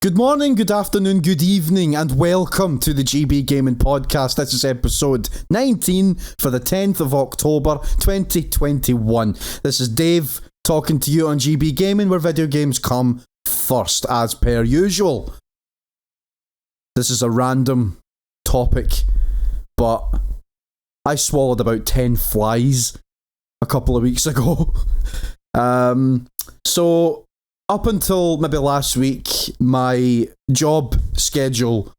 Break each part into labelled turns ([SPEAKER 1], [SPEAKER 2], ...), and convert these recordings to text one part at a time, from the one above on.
[SPEAKER 1] Good morning, good afternoon, good evening, and welcome to the GB Gaming Podcast. This is episode 19 for the 10th of October 2021. This is Dave talking to you on GB Gaming, where video games come first, as per usual. This is a random topic, but I swallowed about 10 flies a couple of weeks ago. So up until maybe last week, my job schedule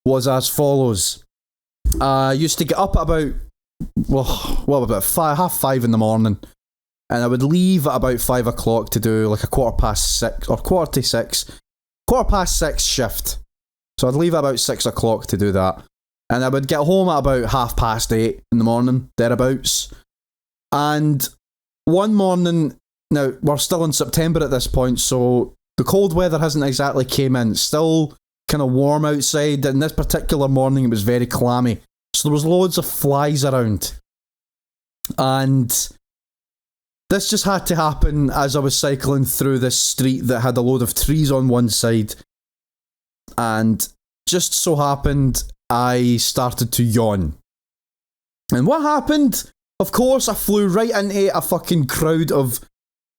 [SPEAKER 1] was as follows. I used to get up at about, half five in the morning, and I would leave at about 5 o'clock to do like a quarter past six shift. So I'd leave at about 6 o'clock to do that, and I would get home at about 8:30 in the morning, thereabouts. And one morning, now we're still in September at this point, so the cold weather hasn't exactly came in. It's still kind of warm outside, and this particular morning it was very clammy. So there was loads of flies around. And this just had to happen as I was cycling through this street that had a load of trees on one side. And just so happened, I started to yawn. And what happened? Of course, I flew right into a fucking crowd of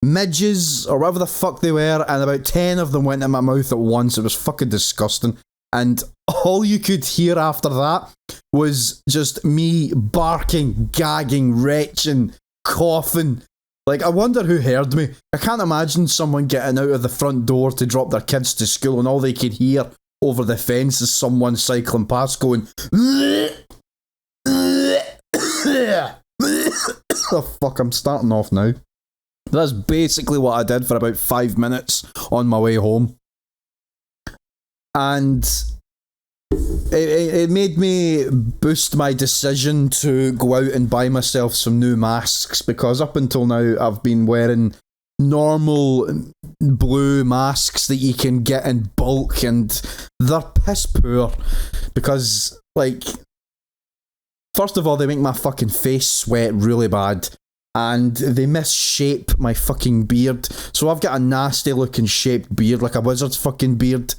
[SPEAKER 1] midges, or whatever the fuck they were, and about 10 of them went in my mouth at once. It was fucking disgusting. And all you could hear after that was just me barking, gagging, retching, coughing. Like, I wonder who heard me. I can't imagine someone getting out of the front door to drop their kids to school and all they could hear over the fence is someone cycling past going, oh fuck, I'm starting off now. That's basically what I did for about 5 minutes on my way home. And it made me boost my decision to go out and buy myself some new masks, because up until now I've been wearing normal blue masks that you can get in bulk, and they're piss poor because, like, first of all, they make my fucking face sweat really bad, and they misshape my fucking beard. So I've got a nasty looking shaped beard, like a wizard's fucking beard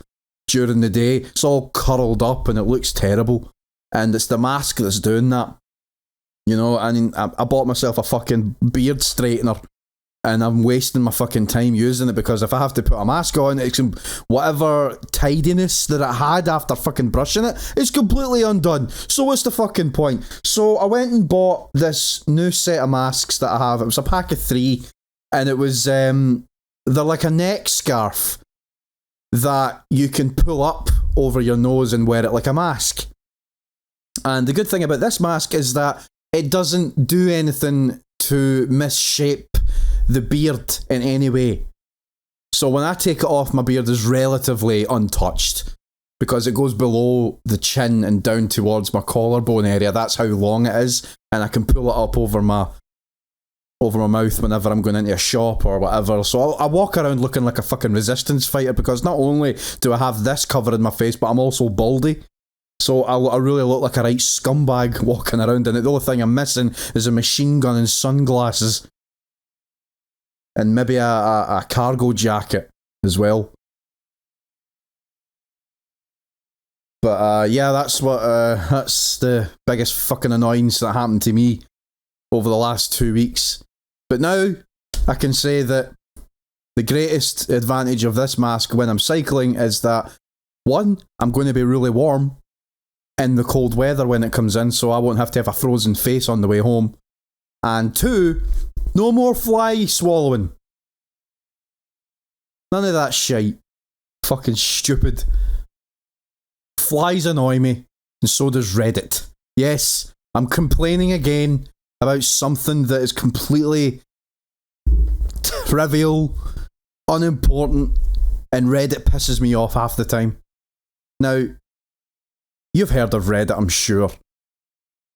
[SPEAKER 1] during the day. It's all curled up and it looks terrible. And it's the mask that's doing that. You know, I mean, I bought myself a fucking beard straightener, and I'm wasting my fucking time using it, because if I have to put a mask on, it's whatever tidiness that it had after fucking brushing it, it's completely undone. So what's the fucking point? So I went and bought this new set of masks that I have. It was a pack of 3, and it was, they're like a neck scarf that you can pull up over your nose and wear it like a mask. And the good thing about this mask is that it doesn't do anything to misshape the beard in any way. So when I take it off, my beard is relatively untouched, because it goes below the chin and down towards my collarbone area. That's how long it is, and I can pull it up over my mouth whenever I'm going into a shop or whatever. So I walk around looking like a fucking resistance fighter, because not only do I have this covering my face, but I'm also baldy. So I really look like a right scumbag walking around, and the only thing I'm missing is a machine gun and sunglasses. And maybe a cargo jacket as well. But yeah, that's the biggest fucking annoyance that happened to me over the last 2 weeks. But now I can say that the greatest advantage of this mask when I'm cycling is that, one, I'm going to be really warm in the cold weather when it comes in, so I won't have to have a frozen face on the way home. And two, no more fly swallowing. None of that shite. Fucking stupid. Flies annoy me, and so does Reddit. Yes, I'm complaining again about something that is completely trivial, unimportant, and Reddit pisses me off half the time. Now, you've heard of Reddit, I'm sure.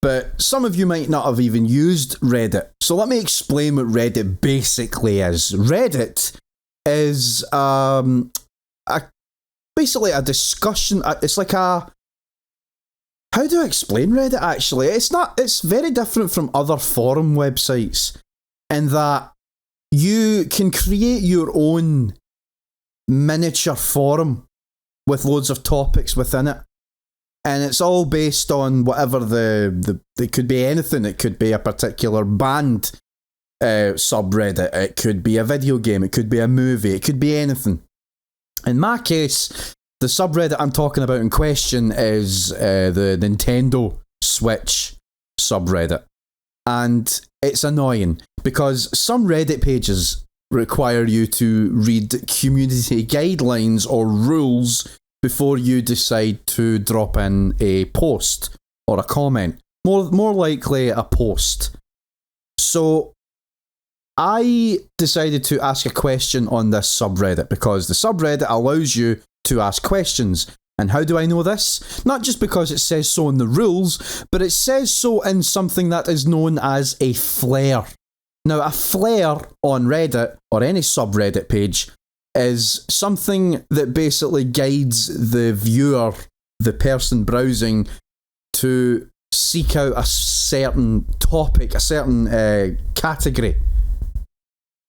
[SPEAKER 1] But some of you might not have even used Reddit. So let me explain what Reddit basically is. Reddit is basically a discussion. It's like a... How do I explain Reddit, actually? It's very different from other forum websites in that you can create your own miniature forum with loads of topics within it. And it's all based on whatever it could be anything. It could be a particular band subreddit. It could be a video game. It could be a movie. It could be anything. In my case, the subreddit I'm talking about in question is the Nintendo Switch subreddit. And it's annoying because some Reddit pages require you to read community guidelines or rules before you decide to drop in a post or a comment. More likely a post. So I decided to ask a question on this subreddit because the subreddit allows you to ask questions. And how do I know this? Not just because it says so in the rules, but it says so in something that is known as a flare. Now, a flare on Reddit or any subreddit page is something that basically guides the viewer, the person browsing, to seek out a certain topic, a certain category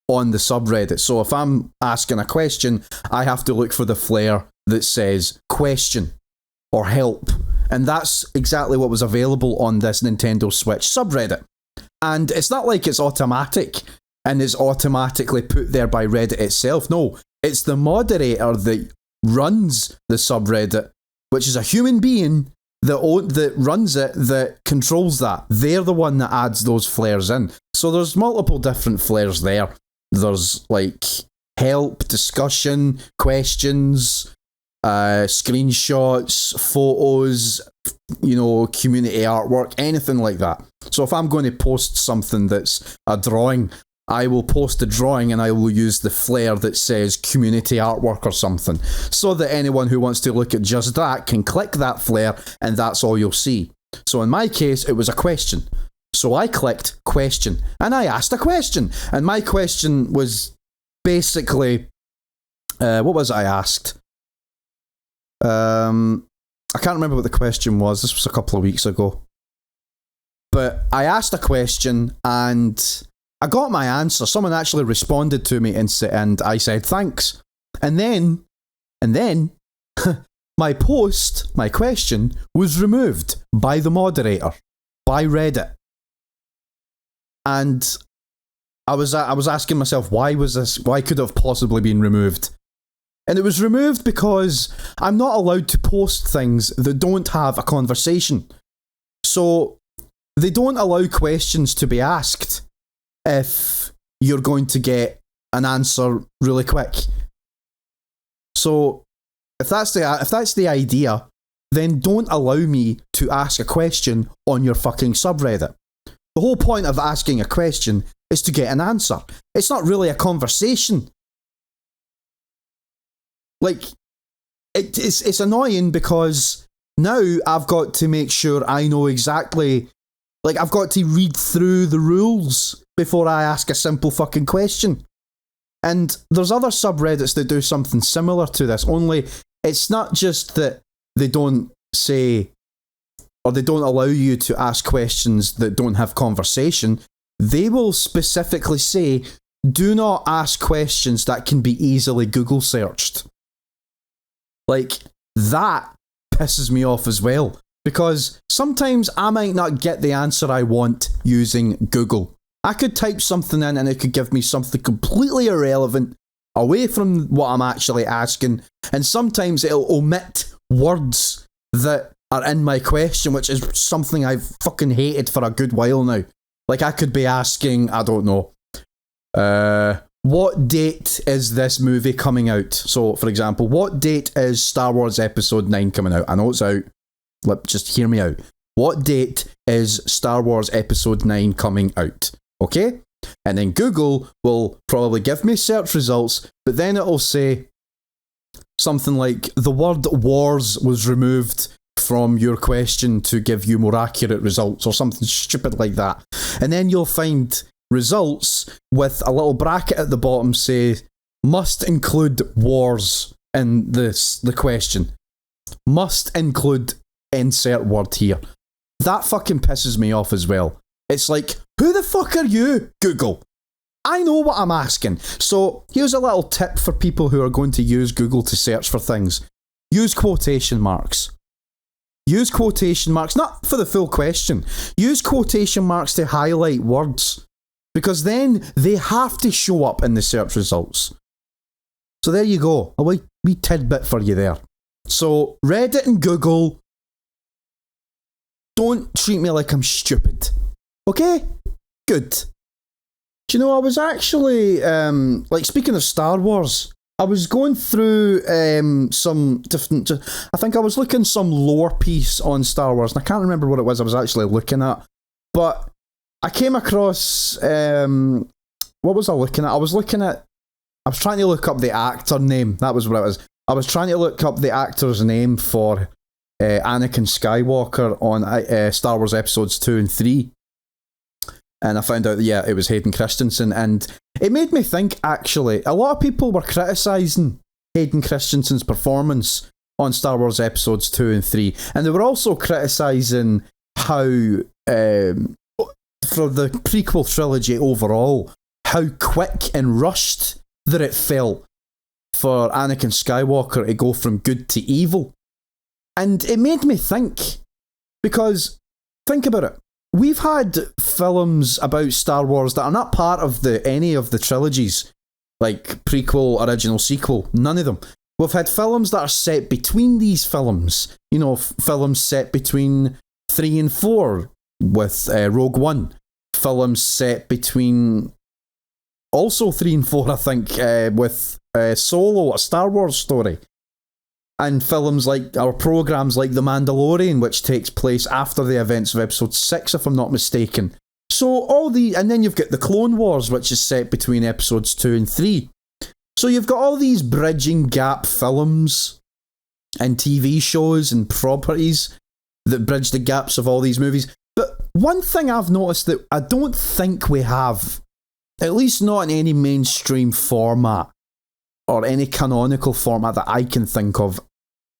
[SPEAKER 1] on the subreddit. So if I'm asking a question, I have to look for the flare that says question or help. And that's exactly what was available on this Nintendo Switch subreddit. And it's not like it's automatic and is automatically put there by Reddit itself. No, it's the moderator that runs the subreddit, which is a human being that runs it, that controls that. They're the one that adds those flares in. So there's multiple different flares there. There's like help, discussion, questions, screenshots, photos, community artwork, anything like that. So if I'm going to post something that's a drawing, I will post a drawing and I will use the flare that says community artwork or something, so that anyone who wants to look at just that can click that flare and that's all you'll see. So in my case, it was a question. So I clicked question and I asked a question. And my question was basically, what was it I asked? I can't remember what the question was. This was a couple of weeks ago. But I asked a question and I got my answer. Someone actually responded to me and I said thanks. And then my question was removed by the moderator, by Reddit. And I was asking myself, why could it have possibly been removed? And it was removed because I'm not allowed to post things that don't have a conversation. So they don't allow questions to be asked if you're going to get an answer really quick. So if that's the idea, then don't allow me to ask a question on your fucking subreddit. The whole point of asking a question is to get an answer. It's not really a conversation. Like, it's annoying because now I've got to make sure I know exactly. Like, I've got to read through the rules before I ask a simple fucking question. And there's other subreddits that do something similar to this, only it's not just that they don't say, or they don't allow you to ask questions that don't have conversation. They will specifically say, do not ask questions that can be easily Google searched. Like, that pisses me off as well. Because sometimes I might not get the answer I want using Google. I could type something in and it could give me something completely irrelevant, away from what I'm actually asking. And sometimes it'll omit words that are in my question, which is something I've fucking hated for a good while now. Like, I could be asking, I don't know, what date is this movie coming out? So, for example, what date is Star Wars Episode 9 coming out? I know it's out. Just hear me out. What date is Star Wars Episode 9 coming out? Okay? And then Google will probably give me search results, but then it'll say something like, the word wars was removed from your question to give you more accurate results, or something stupid like that. And then you'll find results with a little bracket at the bottom say, must include wars in the question. Must include insert word here. That fucking pisses me off as well. It's like, who the fuck are you, Google? I know what I'm asking. So here's a little tip for people who are going to use Google to search for things. use quotation marks. Use quotation marks, not for the full question. Use quotation marks to highlight words, because then they have to show up in the search results. So there you go, a wee tidbit for you there. So Reddit and Google, don't treat me like I'm stupid. Okay? Good. Do you know, I was actually, speaking of Star Wars, I was going through some different... I think I was looking some lore piece on Star Wars, and I can't remember what it was I was actually looking at, but I came across... what was I looking at? I was trying to look up the actor name. That was what it was. I was trying to look up the actor's name for Anakin Skywalker on Star Wars Episodes 2 and 3. And I found out that, yeah, it was Hayden Christensen. And it made me think, actually, a lot of people were criticising Hayden Christensen's performance on Star Wars Episodes 2 and 3. And they were also criticising how, for the prequel trilogy overall, how quick and rushed that it felt for Anakin Skywalker to go from good to evil. And it made me think, because, think about it, we've had films about Star Wars that are not part of any of the trilogies, like prequel, original, sequel, none of them. We've had films that are set between these films, you know, films set between 3 and 4 with Rogue One, films set between also 3 and 4, I think, with Solo, a Star Wars story. And films like, our programs like The Mandalorian, which takes place after the events of Episode 6, if I'm not mistaken. So and then you've got The Clone Wars, which is set between Episodes 2 and 3. So you've got all these bridging gap films and TV shows and properties that bridge the gaps of all these movies. But one thing I've noticed that I don't think we have, at least not in any mainstream format, or any canonical format that I can think of,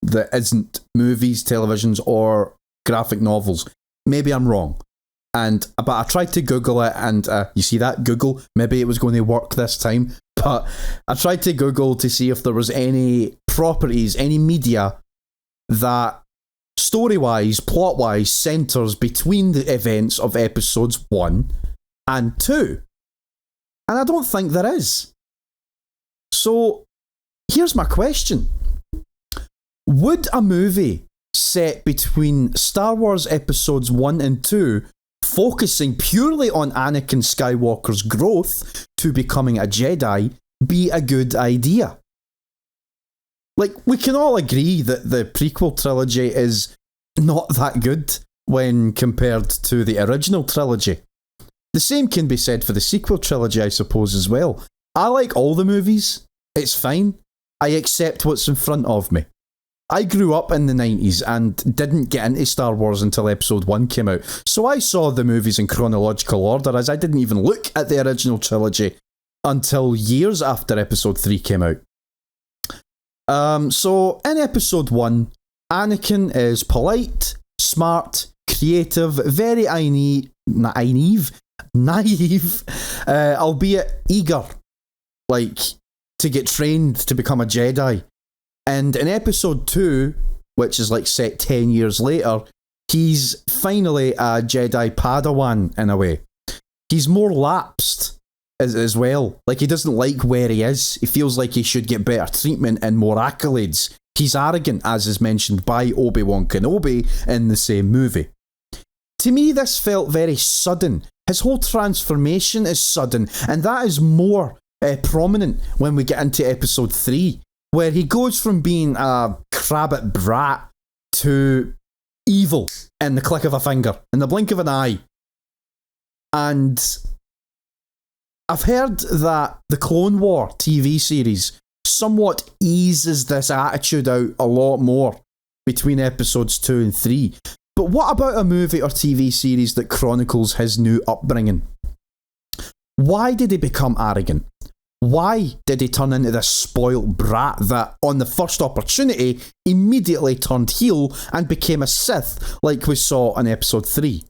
[SPEAKER 1] that isn't movies, televisions, or graphic novels. Maybe I'm wrong. But I tried to Google it, and you see that? Google? Maybe it was going to work this time. But I tried to Google to see if there was any properties, any media that story-wise, plot-wise, centres between the events of Episodes 1 and 2. And I don't think there is. So, here's my question. Would a movie set between Star Wars Episodes 1 and 2, focusing purely on Anakin Skywalker's growth to becoming a Jedi, be a good idea? Like, we can all agree that the prequel trilogy is not that good when compared to the original trilogy. The same can be said for the sequel trilogy, I suppose, as well. I like all the movies. It's fine. I accept what's in front of me. I grew up in the 90s and didn't get into Star Wars until Episode 1 came out. So I saw the movies in chronological order, as I didn't even look at the original trilogy until years after Episode 3 came out. So in Episode 1, Anakin is polite, smart, creative, very naive, albeit eager, to get trained to become a Jedi. And in Episode 2, which is set 10 years later, he's finally a Jedi Padawan in a way. He's more lapsed as well. He doesn't like where he is. He feels like he should get better treatment and more accolades. He's arrogant, as is mentioned by Obi-Wan Kenobi in the same movie. To me, this felt very sudden. His whole transformation is sudden, and that is more prominent when we get into Episode 3, where he goes from being a crabbit brat to evil in the click of a finger, in the blink of an eye. And I've heard that the Clone War TV series somewhat eases this attitude out a lot more between Episodes 2 and 3. But what about a movie or TV series that chronicles his new upbringing? Why did he become arrogant? Why did he turn into this spoilt brat that, on the first opportunity, immediately turned heel and became a Sith, like we saw in Episode 3?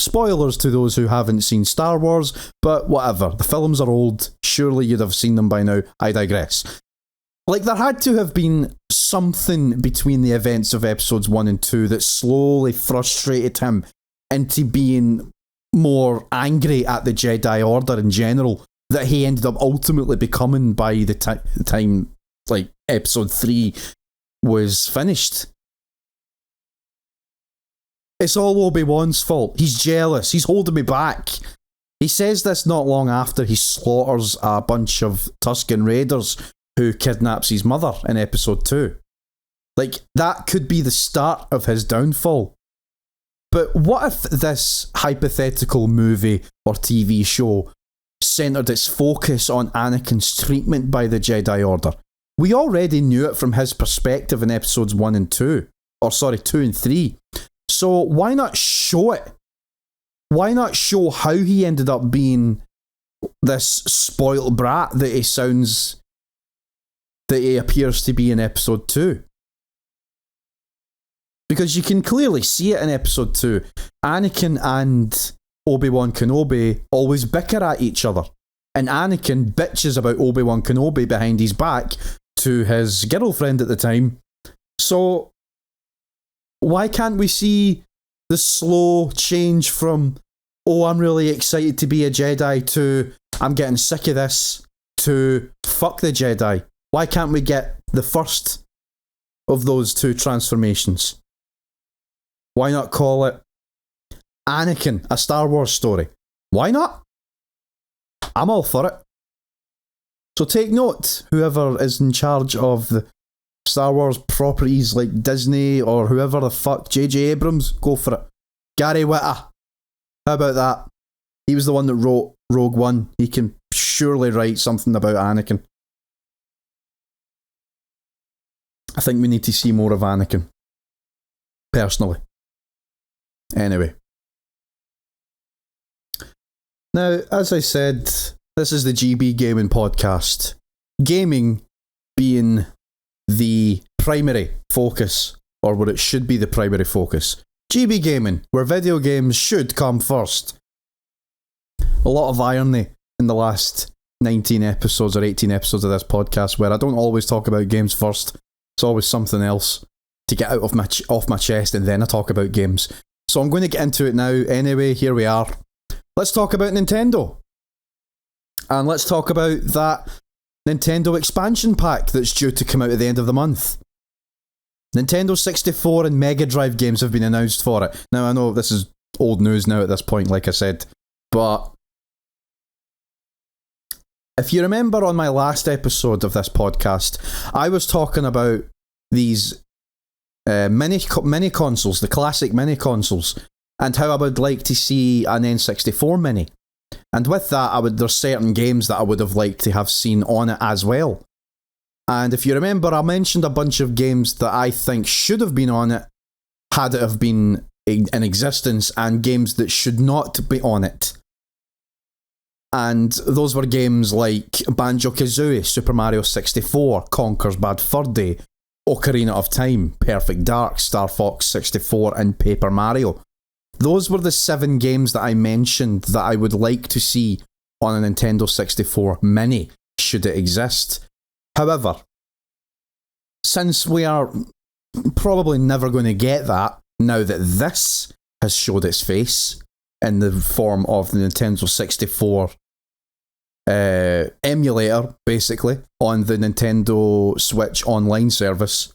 [SPEAKER 1] Spoilers to those who haven't seen Star Wars, but whatever. The films are old. Surely you'd have seen them by now. I digress. There had to have been something between the events of episodes 1 and 2 that slowly frustrated him into being more angry at the Jedi Order in general, that he ended up ultimately becoming by the time like episode 3 was finished. It's all Obi-Wan's fault. He's jealous. He's holding me back. He says this not long after he slaughters a bunch of Tusken Raiders who kidnaps his mother in episode 2. Like, that could be the start of his downfall. But what if this hypothetical movie or TV show centred its focus on Anakin's treatment by the Jedi Order? We already knew it from his perspective in episodes 1 and 2. 2 and 3. So why not show it? Why not show how he ended up being this spoiled brat that he appears to be in episode 2? Because you can clearly see it in episode 2. Anakin and Obi-Wan Kenobi always bicker at each other. And Anakin bitches about Obi-Wan Kenobi behind his back to his girlfriend at the time. So why can't we see the slow change from, oh, I'm really excited to be a Jedi, to I'm getting sick of this, to fuck the Jedi? Why can't we get the first of those two transformations? Why not call it Anakin, a Star Wars story? Why not? I'm all for it. So take note, whoever is in charge of the Star Wars properties like Disney or whoever the fuck, J.J. Abrams, go for it. Gary Whitta, how about that? He was the one that wrote Rogue One. He can surely write something about Anakin. I think we need to see more of Anakin. Personally. Anyway. Now, as I said, this is the GB Gaming Podcast. Gaming being the primary focus, or what it should be the primary focus. GB Gaming, where video games should come first. A lot of irony in the last 19 episodes or 18 episodes of this podcast, where I don't always talk about games first. It's always something else to get out of off my chest, and then I talk about games. So I'm going to get into it now. Anyway, here we are. Let's talk about Nintendo. And let's talk about that Nintendo expansion pack that's due to come out at the end of the month. Nintendo 64 and Mega Drive games have been announced for it. Now, I know this is old news now at this point, like I said, but if you remember on my last episode of this podcast, I was talking about these mini consoles, the classic mini consoles, and how I would like to see an N64 mini. And with that, there's certain games that I would have liked to have seen on it as well. And if you remember, I mentioned a bunch of games that I think should have been on it had it have been in existence, and games that should not be on it. And those were games like Banjo-Kazooie, Super Mario 64, Conker's Bad Fur Day, Ocarina of Time, Perfect Dark, Star Fox 64, and Paper Mario. Those were the 7 games that I mentioned that I would like to see on a Nintendo 64 Mini, should it exist. However, since we are probably never going to get that, now that this has showed its face in the form of the Nintendo 64 emulator, basically, on the Nintendo Switch online service,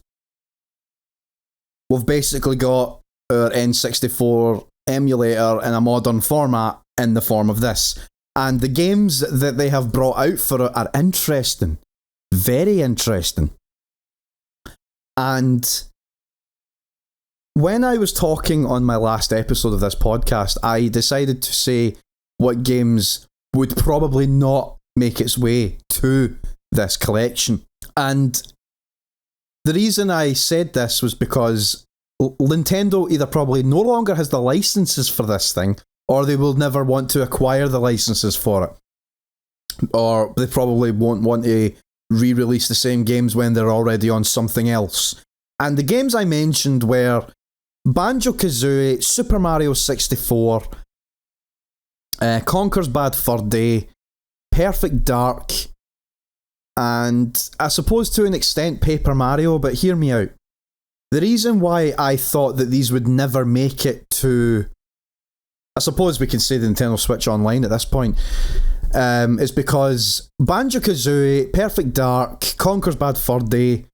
[SPEAKER 1] we've basically got our N64 emulator in a modern format in the form of this. And the games that they have brought out for it are interesting. Very interesting. And when I was talking on my last episode of this podcast, I decided to say what games would probably not make its way to this collection. And the reason I said this was because Nintendo either probably no longer has the licenses for this thing, or they will never want to acquire the licenses for it. Or they probably won't want to re-release the same games when they're already on something else. And the games I mentioned were Banjo-Kazooie, Super Mario 64, Conker's Bad Fur Day, Perfect Dark, and I suppose to an extent Paper Mario, but hear me out. The reason why I thought that these would never make it to, I suppose we can say the Nintendo Switch Online at this point, is because Banjo-Kazooie, Perfect Dark, Conker's Bad Fur Day,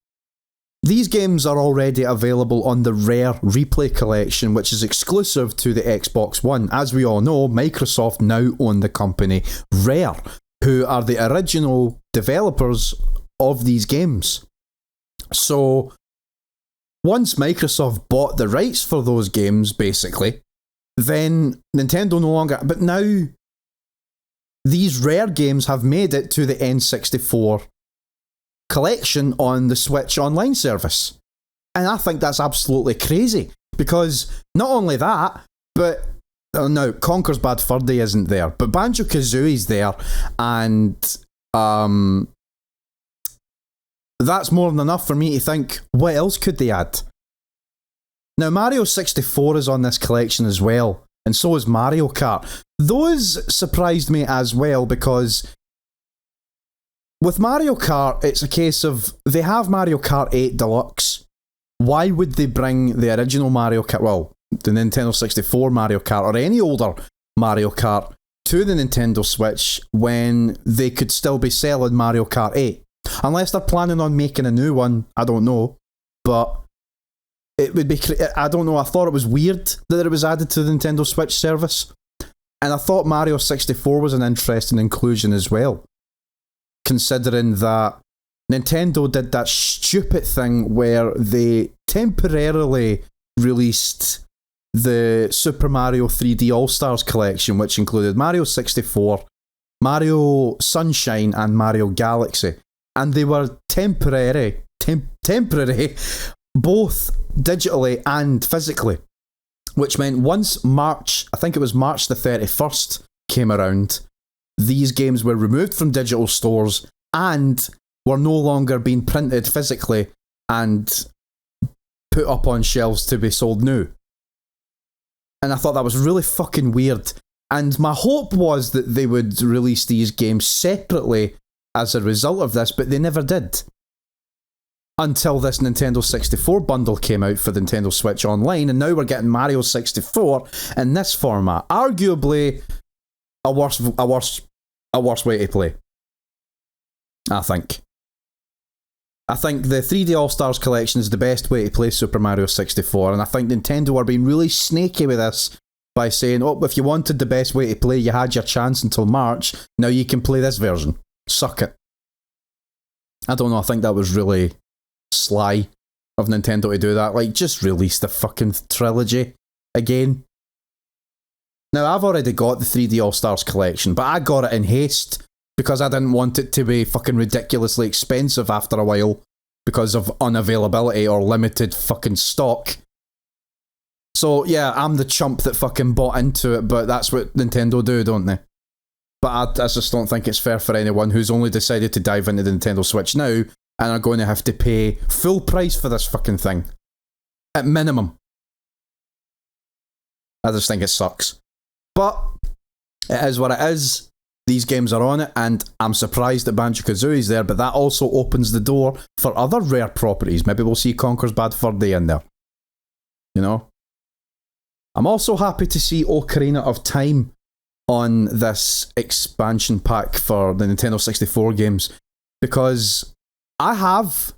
[SPEAKER 1] these games are already available on the Rare Replay Collection, which is exclusive to the Xbox One. As we all know, Microsoft now own the company Rare, who are the original developers of these games. So, once Microsoft bought the rights for those games, basically, then Nintendo no longer... But now, these Rare games have made it to the N64 collection on the Switch Online service. And I think that's absolutely crazy, because not only that, but no, Conker's Bad Fur Day isn't there, but Banjo-Kazooie's there, and that's more than enough for me to think, what else could they add? Now, Mario 64 is on this collection as well, and so is Mario Kart. Those surprised me as well, because with Mario Kart, it's a case of, they have Mario Kart 8 Deluxe. Why would they bring the original Mario Kart, well, the Nintendo 64 Mario Kart, or any older Mario Kart, to the Nintendo Switch when they could still be selling Mario Kart 8? Unless they're planning on making a new one, I don't know. But it would be, I don't know, I thought it was weird that it was added to the Nintendo Switch service. And I thought Mario 64 was an interesting inclusion as well, considering that Nintendo did that stupid thing where they temporarily released the Super Mario 3D All-Stars collection, which included Mario 64, Mario Sunshine, and Mario Galaxy. And they were temporary, both digitally and physically. Which meant once March, I think it was March the 31st, came around, these games were removed from digital stores and were no longer being printed physically and put up on shelves to be sold new. And I thought that was really fucking weird. And my hope was that they would release these games separately as a result of this, but they never did. Until this Nintendo 64 bundle came out for the Nintendo Switch Online, and now we're getting Mario 64 in this format. Arguably a worse way to play, I think. I think the 3D All-Stars collection is the best way to play Super Mario 64, and I think Nintendo are being really snaky with this by saying, oh, if you wanted the best way to play, you had your chance until March, now you can play this version. Suck it. I don't know, I think that was really sly of Nintendo to do that. Like, just release the fucking trilogy again. Now, I've already got the 3D All-Stars collection, but I got it in haste because I didn't want it to be fucking ridiculously expensive after a while because of unavailability or limited fucking stock. So, yeah, I'm the chump that fucking bought into it, but that's what Nintendo do, don't they? But I just don't think it's fair for anyone who's only decided to dive into the Nintendo Switch now and are going to have to pay full price for this fucking thing. At minimum. I just think it sucks. But it is what it is. These games are on it, and I'm surprised that Banjo-Kazooie's there, but that also opens the door for other Rare properties. Maybe we'll see Conker's Bad Fur Day in there. You know? I'm also happy to see Ocarina of Time on this expansion pack for the Nintendo 64 games, because I have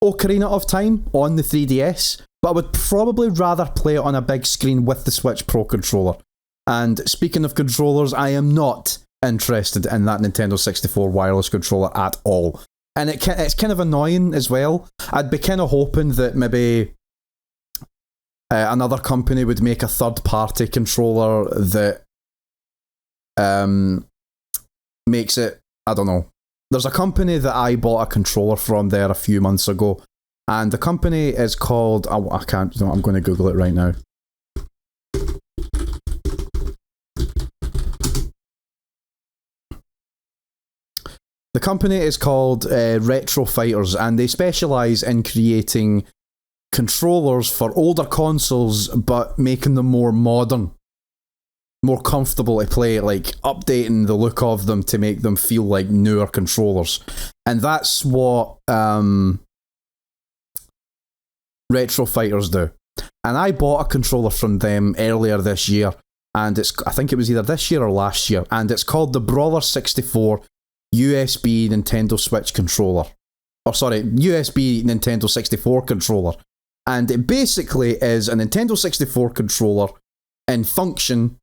[SPEAKER 1] Ocarina of Time on the 3DS, but I would probably rather play it on a big screen with the Switch Pro controller. And speaking of controllers, I am not interested in that Nintendo 64 wireless controller at all. And it's kind of annoying as well. I'd be kind of hoping that maybe another company would make a third-party controller that makes it, I don't know. There's a company that I bought a controller from there a few months ago, and the company is called, I can't, no, I'm going to Google it right now. The company is called Retro Fighters, and they specialise in creating controllers for older consoles, but making them more modern. more comfortable to play, like updating the look of them to make them feel like newer controllers. And that's what Retro Fighters do. And I bought a controller from them earlier this year, and I think it was either this year or last year, and it's called the Brawler 64 USB Nintendo Switch controller. Or sorry, USB Nintendo 64 controller. And it basically is a Nintendo 64 controller in function.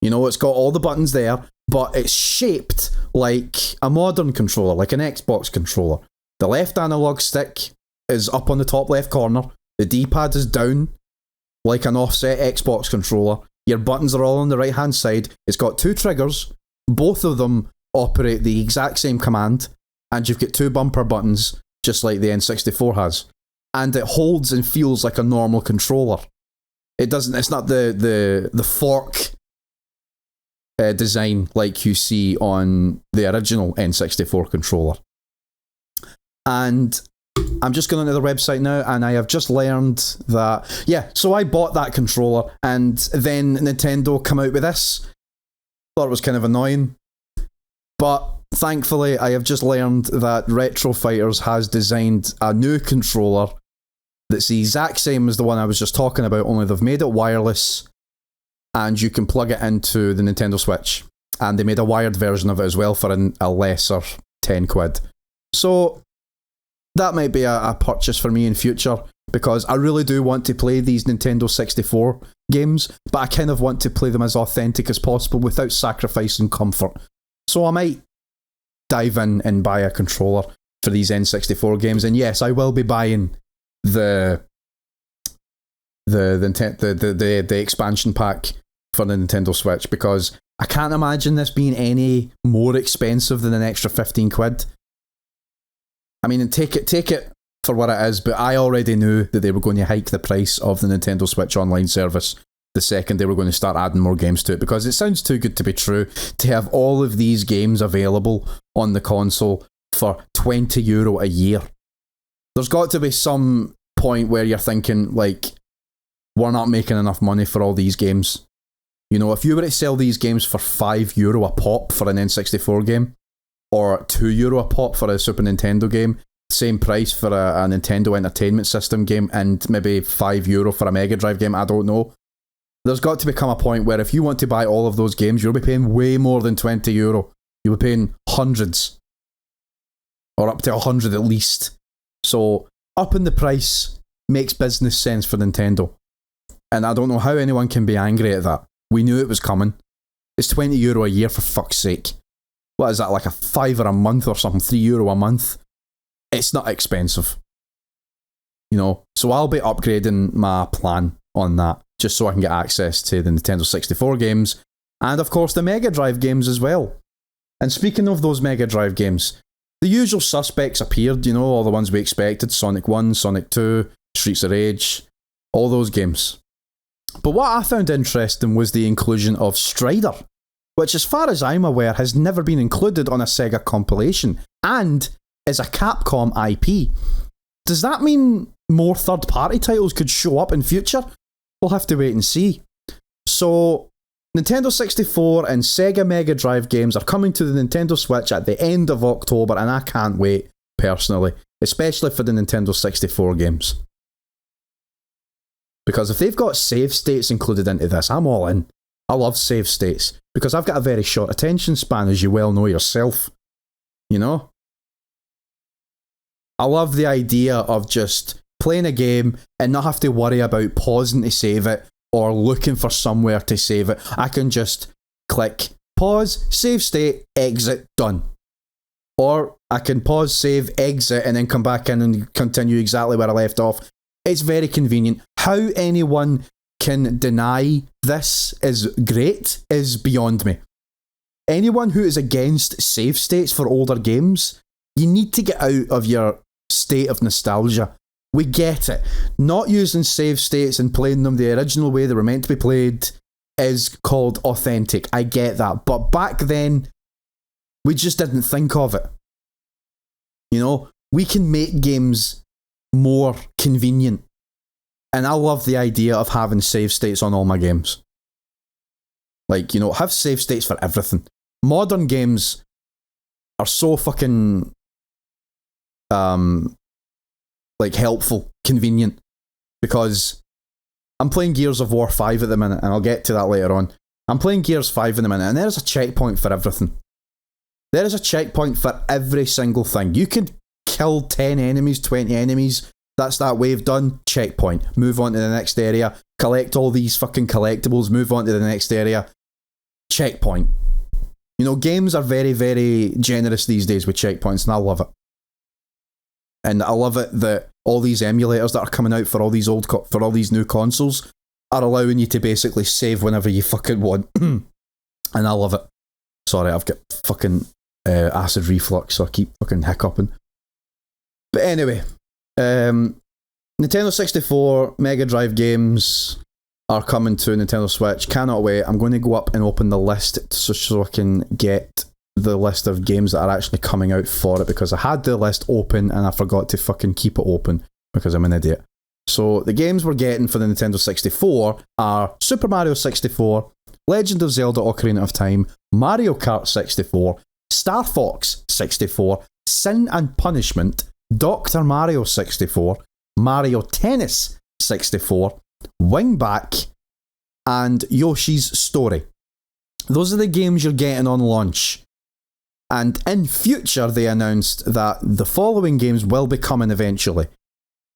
[SPEAKER 1] You know, it's got all the buttons there, but it's shaped like a modern controller, like an Xbox controller. The left analog stick is up on the top left corner. The D-pad is down like an offset Xbox controller. Your buttons are all on the right-hand side. It's got 2 triggers. Both of them operate the exact same command. And you've got 2 bumper buttons, just like the N64 has. And it holds and feels like a normal controller. It doesn't. It's not the fork design like you see on the original N64 controller. And I'm just going onto the website now, and I have just learned that, yeah, so I bought that controller, and then Nintendo come out with this. Thought it was kind of annoying. But thankfully, I have just learned that Retro Fighters has designed a new controller that's the exact same as the one I was just talking about, only they've made it wireless, and you can plug it into the Nintendo Switch. And they made a wired version of it as well for a lesser 10 quid. So that might be a purchase for me in future, because I really do want to play these Nintendo 64 games, but I kind of want to play them as authentic as possible without sacrificing comfort. So I might dive in and buy a controller for these N64 games, and yes, I will be buying the expansion pack for the Nintendo Switch, because I can't imagine this being any more expensive than an extra 15 quid. I mean, take it for what it is, but I already knew that they were going to hike the price of the Nintendo Switch online service the second they were going to start adding more games to it, because it sounds too good to be true to have all of these games available on the console for €20 a year. There's got to be some point where you're thinking, like, we're not making enough money for all these games. You know, if you were to sell these games for €5 a pop for an N64 game, or €2 a pop for a Super Nintendo game, same price for a Nintendo Entertainment System game, and maybe €5 for a Mega Drive game, I don't know. There's got to become a point where if you want to buy all of those games, you'll be paying way more than €20. You'll be paying hundreds. Or up to 100 at least. So, upping the price makes business sense for Nintendo. And I don't know how anyone can be angry at that. We knew it was coming. It's €20 a year, for fuck's sake. What is that, like a £5 a month or something? €3 a month? It's not expensive. You know, so I'll be upgrading my plan on that, just so I can get access to the Nintendo 64 games, and of course the Mega Drive games as well. And speaking of those Mega Drive games, the usual suspects appeared, you know, all the ones we expected: Sonic 1, Sonic 2, Streets of Rage, all those games. But what I found interesting was the inclusion of Strider, which as far as I'm aware has never been included on a Sega compilation, and is a Capcom IP. Does that mean more third-party titles could show up in future? We'll have to wait and see. So, Nintendo 64 and Sega Mega Drive games are coming to the Nintendo Switch at the end of October, and I can't wait, personally, especially for the Nintendo 64 games. Because if they've got save states included into this, I'm all in. I love save states, because I've got a very short attention span, as you well know yourself. You know? I love the idea of just playing a game and not have to worry about pausing to save it or looking for somewhere to save it. I can just click pause, save state, exit, done. Or I can pause, save, exit, and then come back in and continue exactly where I left off. It's very convenient. How anyone can deny this is great is beyond me. Anyone who is against save states for older games, you need to get out of your state of nostalgia. We get it. Not using save states and playing them the original way they were meant to be played is called authentic. I get that. But back then, we just didn't think of it. You know, we can make games more convenient. And I love the idea of having save states on all my games. Like, you know, have save states for everything. Modern games are so fucking like helpful, convenient, because I'm playing Gears of War 5 at the minute, and I'll get to that later on. I'm playing Gears 5 in the minute, and there's a checkpoint for everything. There is a checkpoint for every single thing. You could kill 10 enemies, 20 enemies. That's that wave done. Checkpoint. Move on to the next area. Collect all these fucking collectibles. Move on to the next area. Checkpoint. You know, games are very, very generous these days with checkpoints, and I love it. And I love it that all these emulators that are coming out for all these for all these new consoles are allowing you to basically save whenever you fucking want. And I love it. Sorry, I've got fucking acid reflux, so I keep fucking hiccuping. But anyway, Nintendo 64 Mega Drive games are coming to Nintendo Switch. Cannot wait. I'm going to go up and open the list so I can get the list of games that are actually coming out for it, because I had the list open and I forgot to fucking keep it open because I'm an idiot. So the games we're getting for the Nintendo 64 are Super Mario 64, Legend of Zelda Ocarina of Time, Mario Kart 64, Star Fox 64, Sin and Punishment, Dr. Mario 64, Mario Tennis 64, Wingback, and Yoshi's Story. Those are the games you're getting on launch. And in future, they announced that the following games will be coming eventually.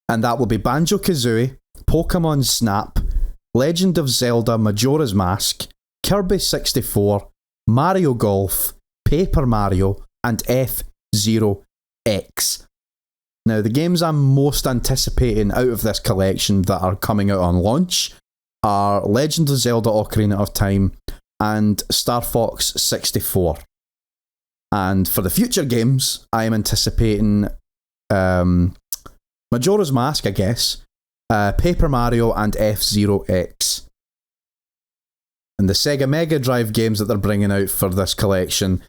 [SPEAKER 1] And that will be Banjo-Kazooie, Pokemon Snap, Legend of Zelda Majora's Mask, Kirby 64, Mario Golf, Paper Mario, and F-Zero X. Now, the games I'm most anticipating out of this collection that are coming out on launch are Legend of Zelda Ocarina of Time and Star Fox 64. And for the future games, I am anticipating Majora's Mask, I guess, Paper Mario, and F-Zero X. And the Sega Mega Drive games that they're bringing out for this collection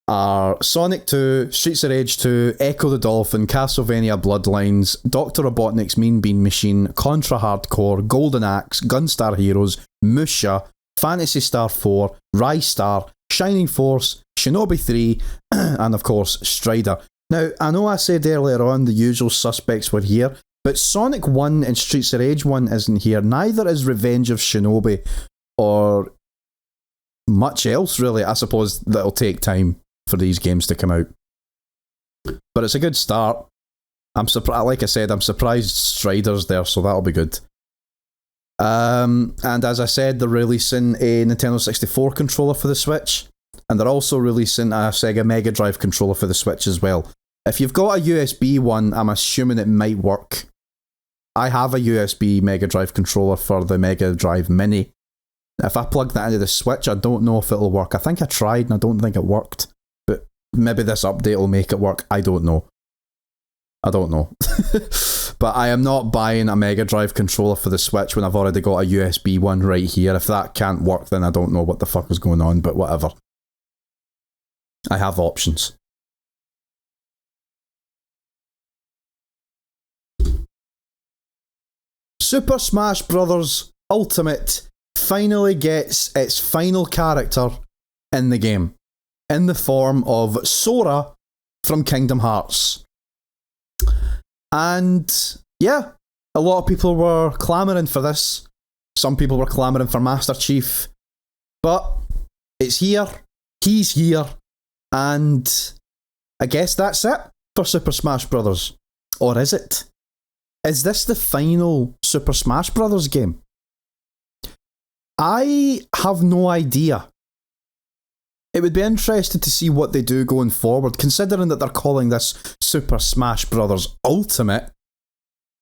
[SPEAKER 1] are Sonic 2, Streets of Rage 2, Echo the Dolphin, Castlevania Bloodlines, Dr. Robotnik's Mean Bean Machine, Contra Hardcore, Golden Axe, Gunstar Heroes, Musha, Phantasy Star 4, Rise Star, Shining Force, Shinobi 3, and of course Strider. Now, I know I said earlier on the usual suspects were here, but Sonic 1 and Streets of Rage 1 isn't here. Neither is Revenge of Shinobi or much else, really. I suppose that'll take time for these games to come out. But it's a good start. I'm surprised, like I said, I'm surprised Strider's there, so that'll be good. And as I said, they're releasing a Nintendo 64 controller for the Switch, and they're also releasing a Sega Mega Drive controller for the Switch as well. If you've got a USB one, I'm assuming it might work. I have a USB Mega Drive controller for the Mega Drive Mini. If I plug that into the Switch, I don't know if it'll work. I think I tried and I don't think it worked. But maybe this update will make it work. I don't know. But I am not buying a Mega Drive controller for the Switch when I've already got a USB one right here. If that can't work, then I don't know what the fuck is going on, but whatever. I have options. Super Smash Bros. Ultimate finally gets its final character in the game, in the form of Sora from Kingdom Hearts. And yeah, a lot of people were clamouring for this. Some people were clamouring for Master Chief. But it's here, he's here, and I guess that's it for Super Smash Bros. Or is it? Is this the final Super Smash Bros. Game? I have no idea. It would be interesting to see what they do going forward, considering that they're calling this Super Smash Bros. Ultimate.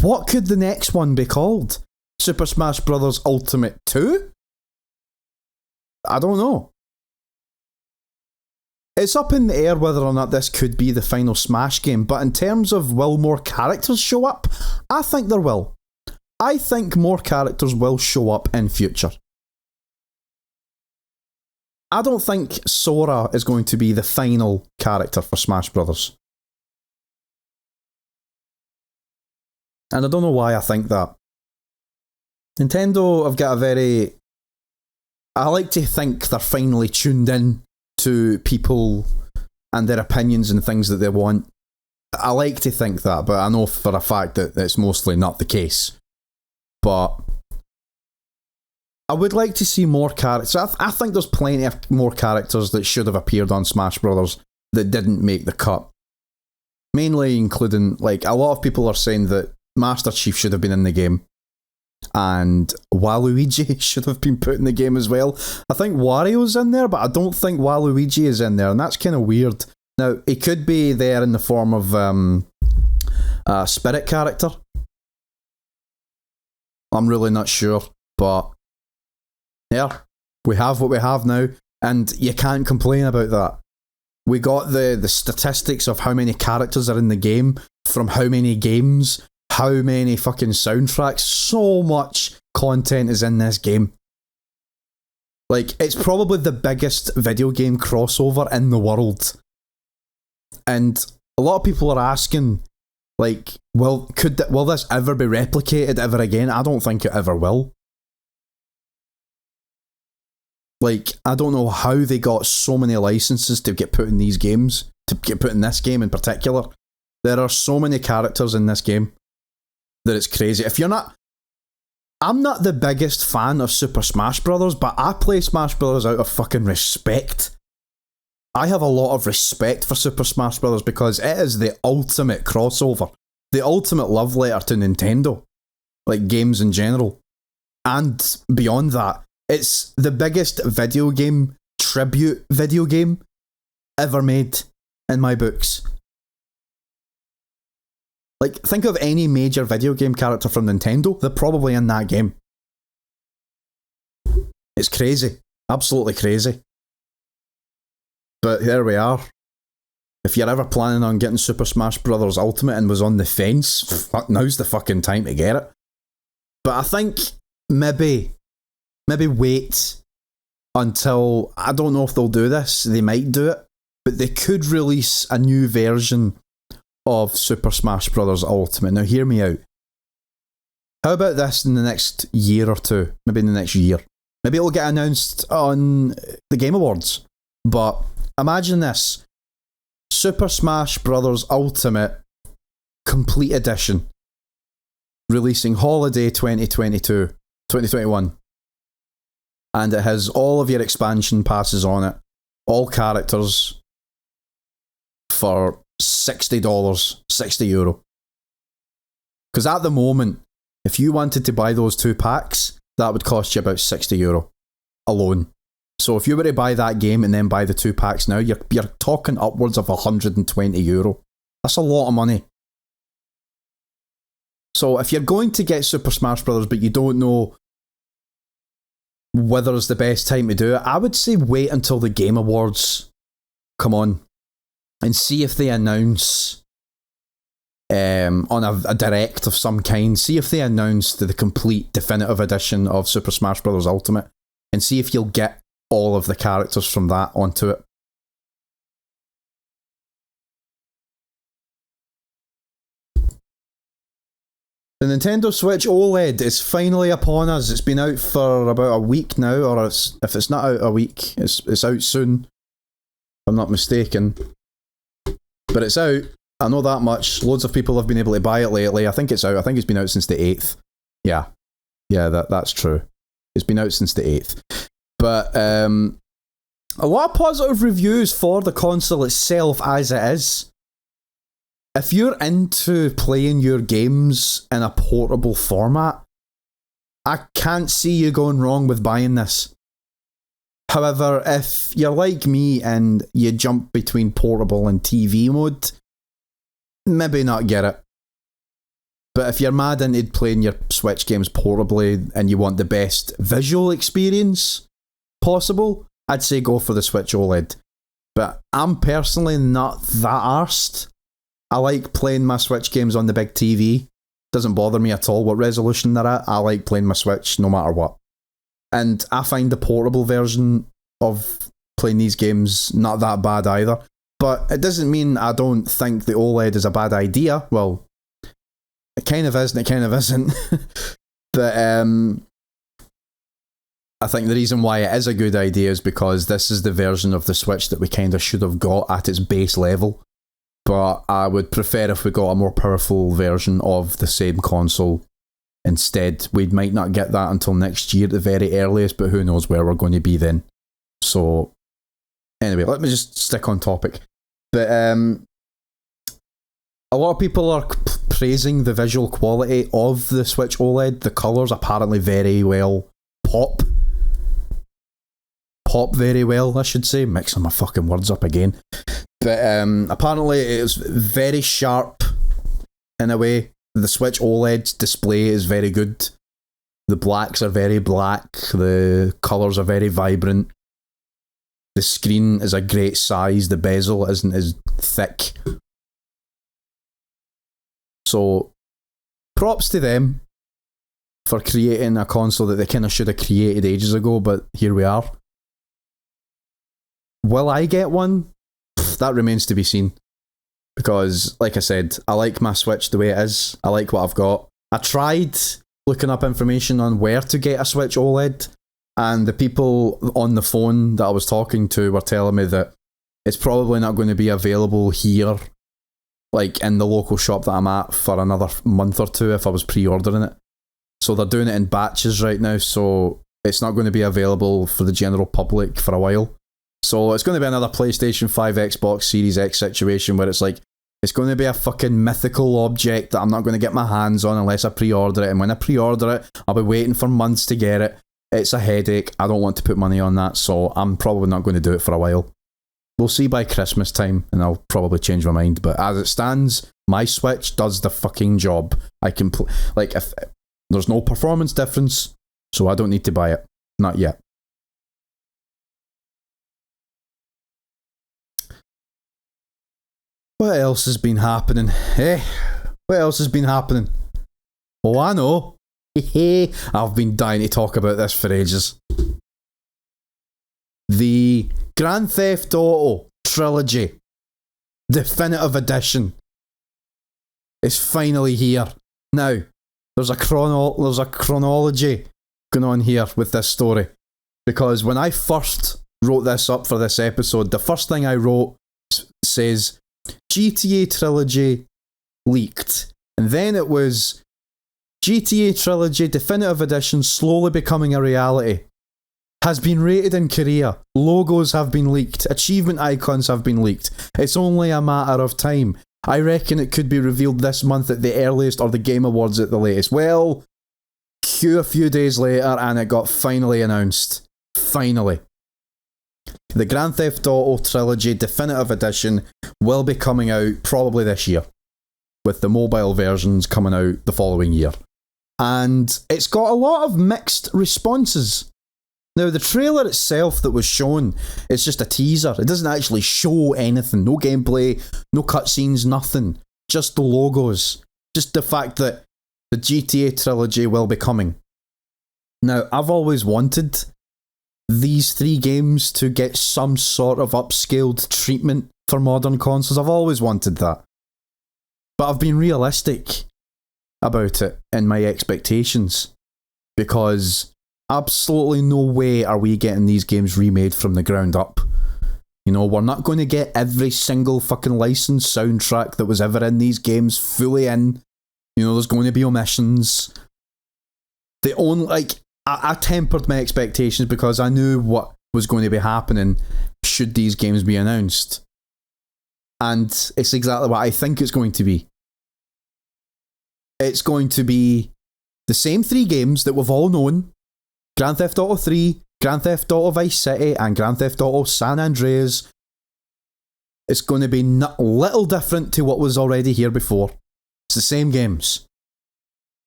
[SPEAKER 1] What could the next one be called? Super Smash Bros. Ultimate 2? I don't know. It's up in the air whether or not this could be the final Smash game, but in terms of will more characters show up, I think there will. I think more characters will show up in future. I don't think Sora is going to be the final character for Smash Brothers. And I don't know why I think that. Nintendo have got a very I like to think they're finally tuned in to people and their opinions and things that they want. I like to think that, but I know for a fact that it's mostly not the case. But I would like to see more characters. I think there's plenty of more characters that should have appeared on Smash Brothers that didn't make the cut. Mainly including, like, a lot of people are saying that Master Chief should have been in the game. And Waluigi should have been put in the game as well. I think Wario's in there, but I don't think Waluigi is in there, and that's kind of weird. Now, he could be there in the form of a spirit character. I'm really not sure, but yeah, we have what we have now, and you can't complain about that. We got the statistics of how many characters are in the game, from how many games, how many fucking soundtracks. So much content is in this game. Like, it's probably the biggest video game crossover in the world. And a lot of people are asking, like, will this ever be replicated ever again? I don't think it ever will. Like, I don't know how they got so many licenses to get put in these games, to get put in this game in particular. There are so many characters in this game that it's crazy. I'm not the biggest fan of Super Smash Brothers, but I play Smash Brothers out of fucking respect. I have a lot of respect for Super Smash Brothers because it is the ultimate crossover, the ultimate love letter to Nintendo, like games in general. And beyond that, it's the biggest video game tribute video game ever made in my books. Like, think of any major video game character from Nintendo, they're probably in that game. It's crazy. Absolutely crazy. But here we are. If you're ever planning on getting Super Smash Bros. Ultimate and was on the fence, now's the fucking time to get it. But I think maybe wait until, I don't know if they'll do this, they might do it, but they could release a new version of Super Smash Bros. Ultimate. Now hear me out. How about this in the next year or two? Maybe in the next year. Maybe it'll get announced on the Game Awards. But imagine this. Super Smash Bros. Ultimate Complete Edition. Releasing Holiday 2021. And it has all of your expansion passes on it. All characters. For $60, €60. Because at the moment, if you wanted to buy those 2 packs, that would cost you about €60 alone. So if you were to buy that game and then buy the 2 packs now, you're talking upwards of €120. That's a lot of money. So if you're going to get Super Smash Bros. But you don't know whether it's the best time to do it, I would say wait until the Game Awards come on and see if they announce on a direct of some kind, see if they announce the complete definitive edition of Super Smash Bros. Ultimate, and see if you'll get all of the characters from that onto it. The Nintendo Switch OLED is finally upon us. It's been out for about a week now, or if it's not out a week, it's out soon, if I'm not mistaken. But it's out. I know that much. Loads of people have been able to buy it lately. I think it's out. I think it's been out since the 8th. Yeah, that's true. It's been out since the 8th. But a lot of positive reviews for the console itself as it is. If you're into playing your games in a portable format, I can't see you going wrong with buying this. However, if you're like me and you jump between portable and TV mode, maybe not get it. But if you're mad into playing your Switch games portably and you want the best visual experience possible, I'd say go for the Switch OLED. But I'm personally not that arsed. I like playing my Switch games on the big TV. Doesn't bother me at all what resolution they're at. I like playing my Switch no matter what. And I find the portable version of playing these games not that bad either. But it doesn't mean I don't think the OLED is a bad idea. Well, it kind of is and it kind of isn't. But I think the reason why it is a good idea is because this is the version of the Switch that we kind of should have got at its base level. But I would prefer if we got a more powerful version of the same console instead. We might not get that until next year at the very earliest, but who knows where we're going to be then. So, anyway, let me just stick on topic. But a lot of people are praising the visual quality of the Switch OLED. The colours apparently very well pop very well, I should say. Mixing my fucking words up again. But apparently it's very sharp in a way. The Switch OLED display is very good. The blacks are very black. The colours are very vibrant. The screen is a great size. The bezel isn't as thick. So, props to them for creating a console that they kind of should have created ages ago, but here we are. Will I get one? That remains to be seen. Because, like I said, I like my Switch the way it is. I like what I've got. I tried looking up information on where to get a Switch OLED, and the people on the phone that I was talking to were telling me that it's probably not going to be available here, like in the local shop that I'm at, for another month or two if I was pre-ordering it. So they're doing it in batches right now, so it's not going to be available for the general public for a while. So it's going to be another PlayStation 5, Xbox Series X situation where it's like, it's going to be a fucking mythical object that I'm not going to get my hands on unless I pre-order it. And when I pre-order it, I'll be waiting for months to get it. It's a headache. I don't want to put money on that, so I'm probably not going to do it for a while. We'll see by Christmas time, and I'll probably change my mind. But as it stands, my Switch does the fucking job. I can if there's no performance difference, so I don't need to buy it. Not yet. What else has been happening? What else has been happening? Oh, I know. I've been dying to talk about this for ages. The Grand Theft Auto Trilogy Definitive Edition is finally here. Now, there's a chronology going on here with this story. Because when I first wrote this up for this episode, the first thing I wrote says GTA Trilogy leaked. And then it was GTA Trilogy Definitive Edition slowly becoming a reality. Has been rated in Korea. Logos have been leaked. Achievement icons have been leaked. It's only a matter of time. I reckon it could be revealed this month at the earliest, or the Game Awards at the latest. Well, a few days later, and it got finally announced. Finally. The Grand Theft Auto Trilogy Definitive Edition will be coming out probably this year, with the mobile versions coming out the following year. And it's got a lot of mixed responses. Now, the trailer itself that was shown is just a teaser. It doesn't actually show anything. No gameplay, no cutscenes, nothing. Just the logos. Just the fact that the GTA Trilogy will be coming. Now, I've always wanted these three games to get some sort of upscaled treatment for modern consoles. I've always wanted that. But I've been realistic about it in my expectations, because absolutely no way are we getting these games remade from the ground up. You know, we're not going to get every single fucking licensed soundtrack that was ever in these games fully in. You know, there's going to be omissions. I tempered my expectations because I knew what was going to be happening should these games be announced. And it's exactly what I think it's going to be. It's going to be the same three games that we've all known. Grand Theft Auto 3, Grand Theft Auto Vice City, and Grand Theft Auto San Andreas. It's going to be little different to what was already here before. It's the same games.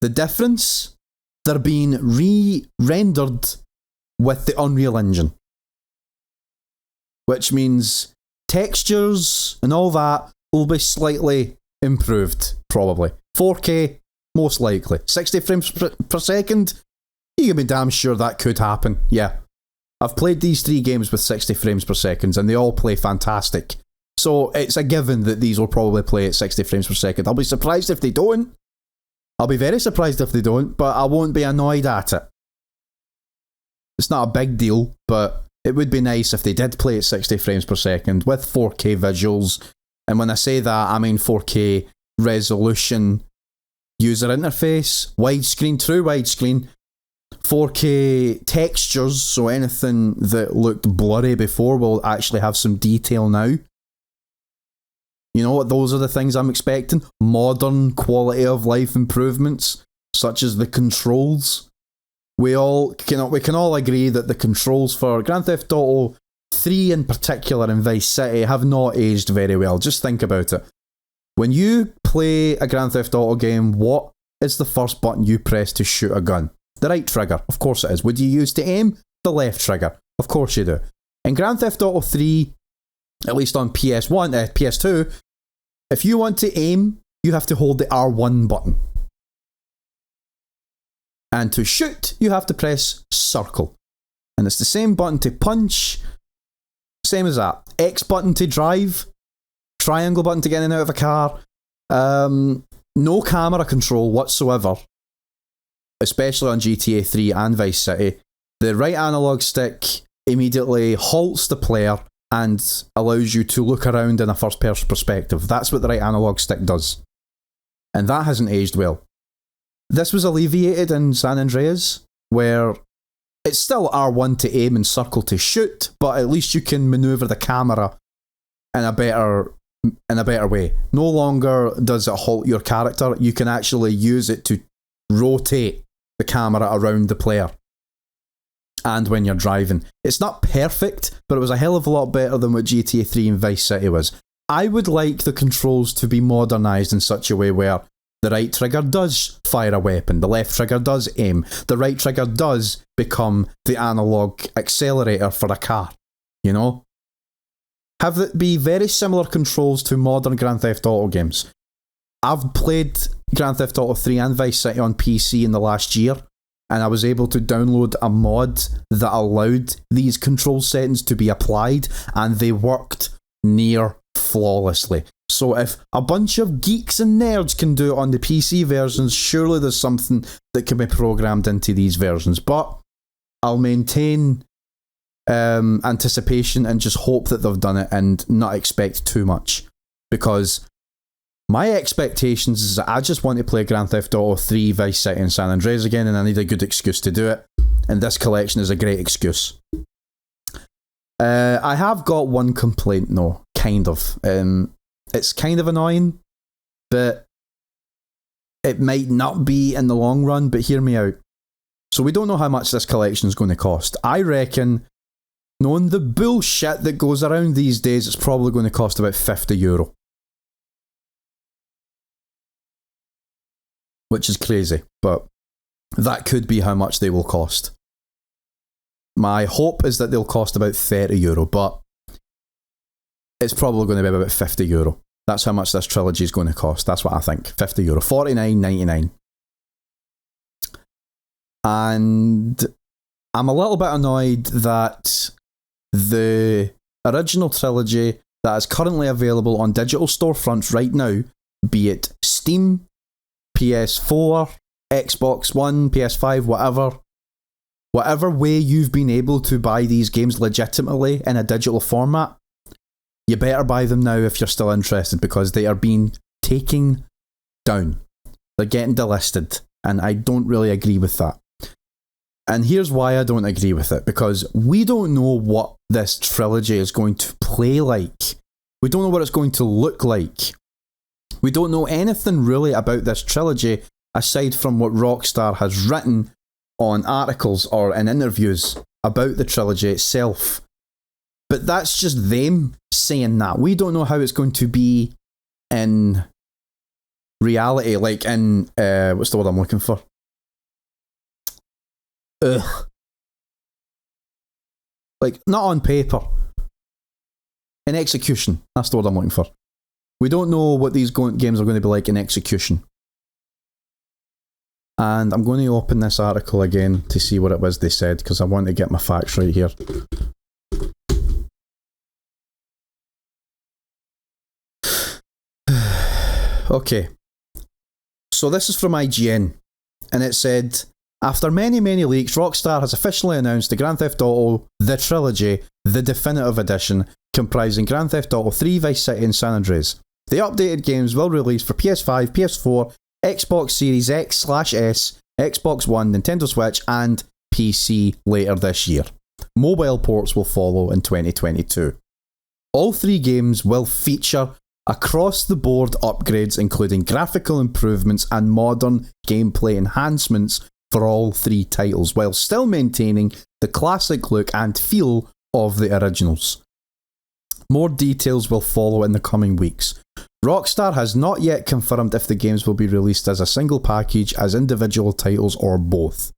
[SPEAKER 1] The difference, they're being re-rendered with the Unreal Engine. Which means textures and all that will be slightly improved, probably. 4K, most likely. 60 frames per second, you can be damn sure that could happen. Yeah. I've played these three games with 60 frames per second, and they all play fantastic. So it's a given that these will probably play at 60 frames per second. I'll be surprised if they don't. I'll be very surprised if they don't, but I won't be annoyed at it. It's not a big deal, but it would be nice if they did play at 60 frames per second with 4K visuals. And when I say that, I mean 4K resolution, user interface, widescreen, true widescreen, 4K textures, so anything that looked blurry before will actually have some detail now. You know what? Those are the things I'm expecting. Modern quality of life improvements, such as the controls. We can all agree that the controls for Grand Theft Auto 3 in particular and Vice City have not aged very well. Just think about it. When you play a Grand Theft Auto game, what is the first button you press to shoot a gun? The right trigger, of course it is. Would you use to aim? The left trigger, of course you do. In Grand Theft Auto 3, at least on PS2, if you want to aim, you have to hold the R1 button. And to shoot, you have to press circle. And it's the same button to punch, same as that. X button to drive, triangle button to get in and out of a car. No camera control whatsoever, especially on GTA 3 and Vice City. The right analog stick immediately halts the player and allows you to look around in a first-person perspective. That's what the right analog stick does. And that hasn't aged well. This was alleviated in San Andreas, where it's still R1 to aim and circle to shoot, but at least you can maneuver the camera in a better way. No longer does it halt your character, you can actually use it to rotate the camera around the player. And when you're driving. It's not perfect, but it was a hell of a lot better than what GTA 3 and Vice City was. I would like the controls to be modernised in such a way where the right trigger does fire a weapon, the left trigger does aim, the right trigger does become the analog accelerator for a car, you know? Have it be very similar controls to modern Grand Theft Auto games. I've played Grand Theft Auto 3 and Vice City on PC in the last year, and I was able to download a mod that allowed these control settings to be applied, and they worked near flawlessly. So if a bunch of geeks and nerds can do it on the PC versions, surely there's something that can be programmed into these versions. But I'll maintain anticipation and just hope that they've done it and not expect too much. Because my expectations is that I just want to play Grand Theft Auto 3, Vice City and San Andreas again, and I need a good excuse to do it. And this collection is a great excuse. I have got one complaint though, kind of. It's kind of annoying, but it might not be in the long run, but hear me out. So we don't know how much this collection is going to cost. I reckon, knowing the bullshit that goes around these days, it's probably going to cost about €50. Which is crazy, but that could be how much they will cost. My hope is that they'll cost about €30, but it's probably going to be about €50. That's how much this trilogy is going to cost. That's what I think. €50. $49.99. And I'm a little bit annoyed that the original trilogy that is currently available on digital storefronts right now, be it Steam, PS4, Xbox One, PS5, whatever way you've been able to buy these games legitimately in a digital format, you better buy them now if you're still interested, because they are being taken down. They're getting delisted, and I don't really agree with that. And here's why I don't agree with it, because we don't know what this trilogy is going to play like. We don't know what it's going to look like. We don't know anything really about this trilogy aside from what Rockstar has written on articles or in interviews about the trilogy itself. But that's just them saying that. We don't know how it's going to be in reality, like in, what's the word I'm looking for? Like, not on paper. In execution. That's the word I'm looking for. We don't know what these games are going to be like in execution. And I'm going to open this article again to see what it was they said, because I want to get my facts right here. Okay. So this is from IGN, and it said, After many leaks, Rockstar has officially announced the Grand Theft Auto The Trilogy, the definitive edition, comprising Grand Theft Auto 3, Vice City and San Andreas. The updated games will release for PS5, PS4, Xbox Series X/S, Xbox One, Nintendo Switch and PC later this year. Mobile ports will follow in 2022. All 3 games will feature across-the-board upgrades including graphical improvements and modern gameplay enhancements for all 3 titles, while still maintaining the classic look and feel of the originals. More details will follow in the coming weeks. Rockstar has not yet confirmed if the games will be released as a single package, as individual titles, or both.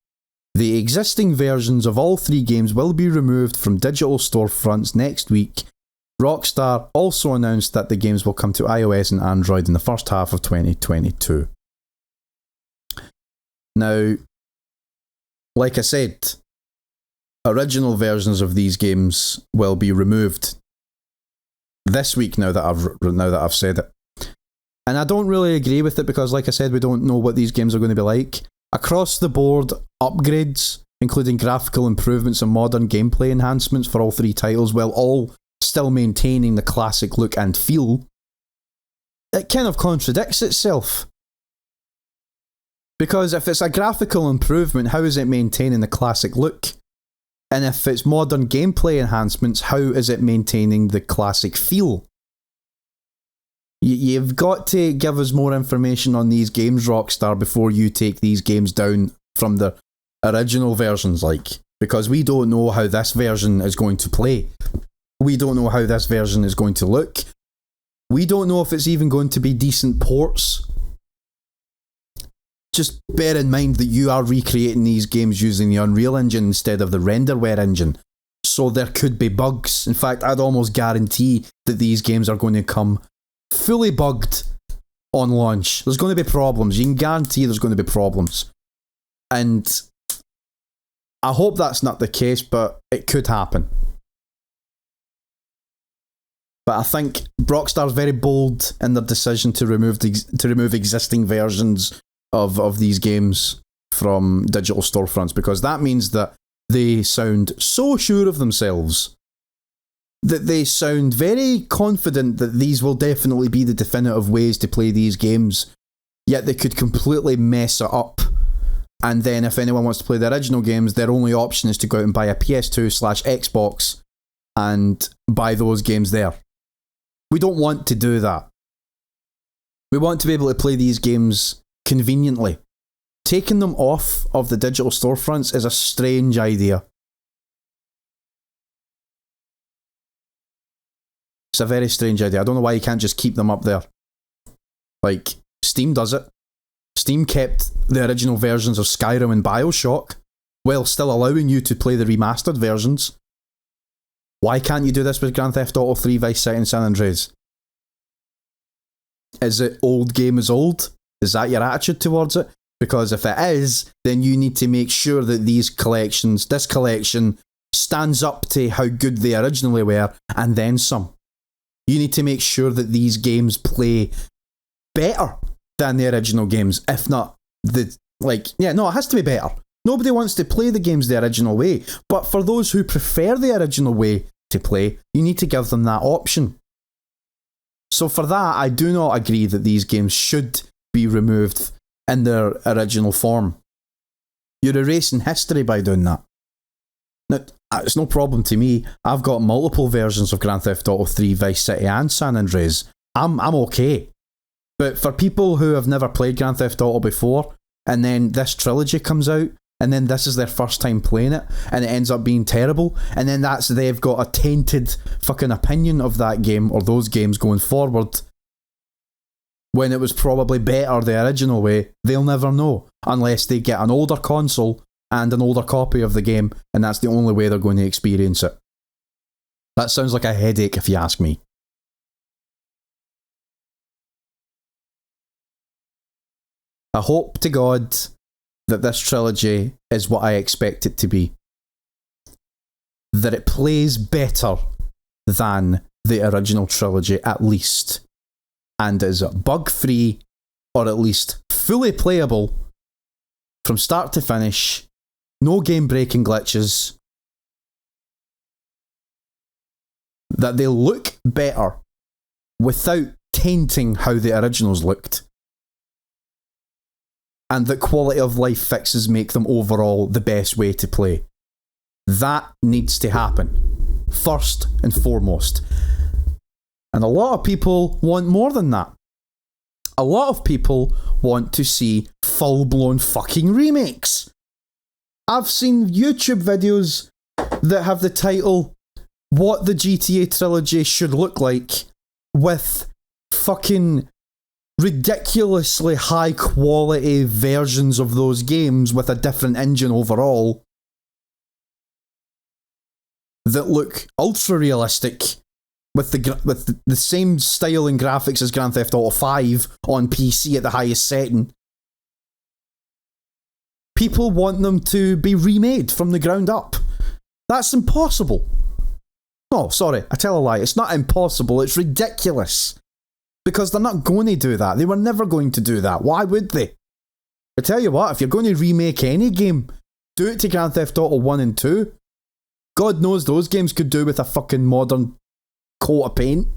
[SPEAKER 1] The existing versions of all 3 games will be removed from digital storefronts next week. Rockstar also announced that the games will come to iOS and Android in the first half of 2022. Now, like I said, original versions of these games will be removed this week now that I've said it. And I don't really agree with it because, like I said, we don't know what these games are going to be like. Across the board upgrades, including graphical improvements and modern gameplay enhancements for all 3 titles, while all still maintaining the classic look and feel, it kind of contradicts itself. Because if it's a graphical improvement, how is it maintaining the classic look? And if it's modern gameplay enhancements, how is it maintaining the classic feel? You've got to give us more information on these games, Rockstar, before you take these games down from the original versions, because we don't know how this version is going to play. We don't know how this version is going to look. We don't know if it's even going to be decent ports. Just bear in mind that you are recreating these games using the Unreal Engine instead of the Renderware engine. So there could be bugs. In fact, I'd almost guarantee that these games are going to come fully bugged on launch. There's going to be problems. You can guarantee there's going to be problems. And I hope that's not the case, but it could happen. But I think Rockstar's very bold in their decision to remove existing versions of these games from digital storefronts, because that means that they sound so sure of themselves, that they sound very confident that these will definitely be the definitive ways to play these games, yet they could completely mess it up. And then if anyone wants to play the original games, their only option is to go out and buy a PS2/Xbox and buy those games there. We don't want to do that. We want to be able to play these games conveniently. Taking them off of the digital storefronts is a strange idea. It's a very strange idea. I don't know why you can't just keep them up there. Like, Steam does it. Steam kept the original versions of Skyrim and BioShock while still allowing you to play the remastered versions. Why can't you do this with Grand Theft Auto 3, Vice City and San Andreas? Is it old game is old? Is that your attitude towards it? Because if it is, then you need to make sure that this collection stands up to how good they originally were, and then some. You need to make sure that these games play better than the original games, if not it has to be better. Nobody wants to play the games the original way, but for those who prefer the original way to play, you need to give them that option. So for that, I do not agree that these games should be removed in their original form. You're erasing history by doing that. Now, it's no problem to me. I've got multiple versions of Grand Theft Auto 3, Vice City and San Andreas. I'm okay. But for people who have never played Grand Theft Auto before, and then this trilogy comes out, and then this is their first time playing it, and it ends up being terrible, and then they've got a tainted fucking opinion of that game, or those games going forward, when it was probably better the original way, they'll never know, unless they get an older console and an older copy of the game, and that's the only way they're going to experience it. That sounds like a headache if you ask me. I hope to God that this trilogy is what I expect it to be. That it plays better than the original trilogy, at least. And is bug-free, or at least fully playable, from start to finish, no game-breaking glitches, that they look better without tainting how the originals looked, and that quality of life fixes make them overall the best way to play. That needs to happen, first and foremost. And a lot of people want more than that. A lot of people want to see full-blown fucking remakes. I've seen YouTube videos that have the title, What the GTA Trilogy Should Look Like, with fucking ridiculously high quality versions of those games with a different engine overall that look ultra realistic with the same style and graphics as Grand Theft Auto 5 on PC at the highest setting. People want them to be remade from the ground up. That's impossible. No, sorry, I tell a lie. It's not impossible, it's ridiculous. Because they're not going to do that. They were never going to do that. Why would they? I tell you what, if you're going to remake any game, do it to Grand Theft Auto 1 and 2. God knows those games could do with a fucking modern coat of paint.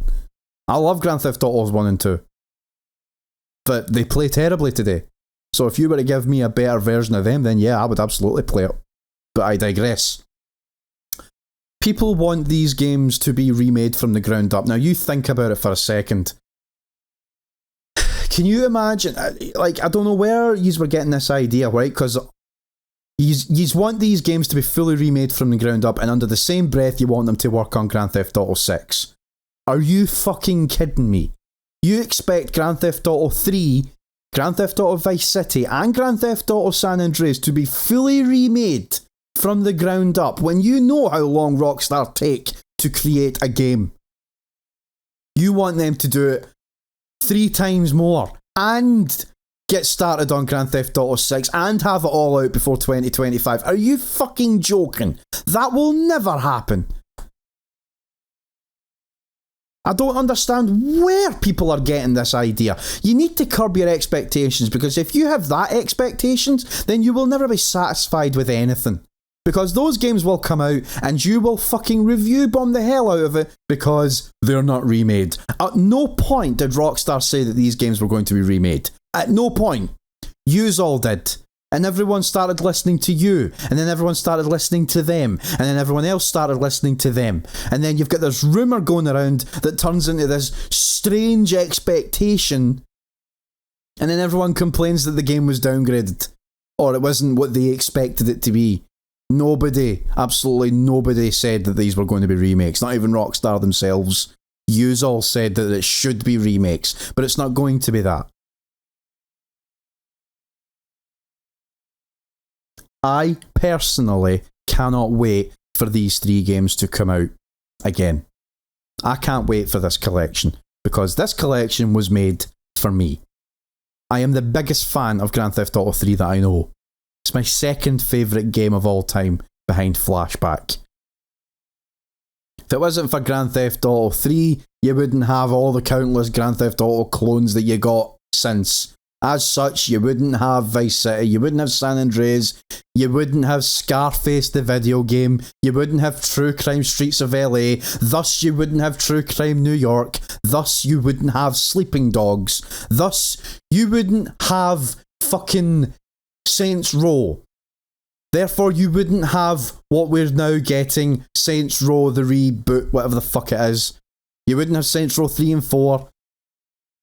[SPEAKER 1] I love Grand Theft Autos 1 and 2. But they play terribly today. So if you were to give me a better version of them, then yeah, I would absolutely play it. But I digress. People want these games to be remade from the ground up. Now you think about it for a second. Can you imagine, like, I don't know where yous were getting this idea, right? Because yous want these games to be fully remade from the ground up, and under the same breath you want them to work on Grand Theft Auto 6. Are you fucking kidding me? You expect Grand Theft Auto 3, Grand Theft Auto Vice City, and Grand Theft Auto San Andreas to be fully remade from the ground up when you know how long Rockstar take to create a game. You want them to do it 3 times more and get started on Grand Theft Auto 6 and have it all out before 2025. Are you fucking joking? That will never happen. I don't understand where people are getting this idea. You need to curb your expectations, because if you have that expectations, then you will never be satisfied with anything. Because those games will come out and you will fucking review bomb the hell out of it because they're not remade. At no point did Rockstar say that these games were going to be remade. At no point. Yous all did. And everyone started listening to you. And then everyone started listening to them. And then everyone else started listening to them. And then you've got this rumour going around that turns into this strange expectation. And then everyone complains that the game was downgraded. Or it wasn't what they expected it to be. Nobody, absolutely nobody said that these were going to be remakes. Not even Rockstar themselves. Yous all said that it should be remakes. But it's not going to be that. I personally cannot wait for these 3 games to come out again. I can't wait for this collection, because this collection was made for me. I am the biggest fan of Grand Theft Auto 3 that I know. It's my second favourite game of all time, behind Flashback. If it wasn't for Grand Theft Auto 3, you wouldn't have all the countless Grand Theft Auto clones that you got since. As such, you wouldn't have Vice City, you wouldn't have San Andreas, you wouldn't have Scarface the video game, you wouldn't have True Crime Streets of LA, thus you wouldn't have True Crime New York, thus you wouldn't have Sleeping Dogs, thus you wouldn't have fucking Saints Row. Therefore, you wouldn't have what we're now getting, Saints Row the reboot, whatever the fuck it is. You wouldn't have Saints Row 3 and 4.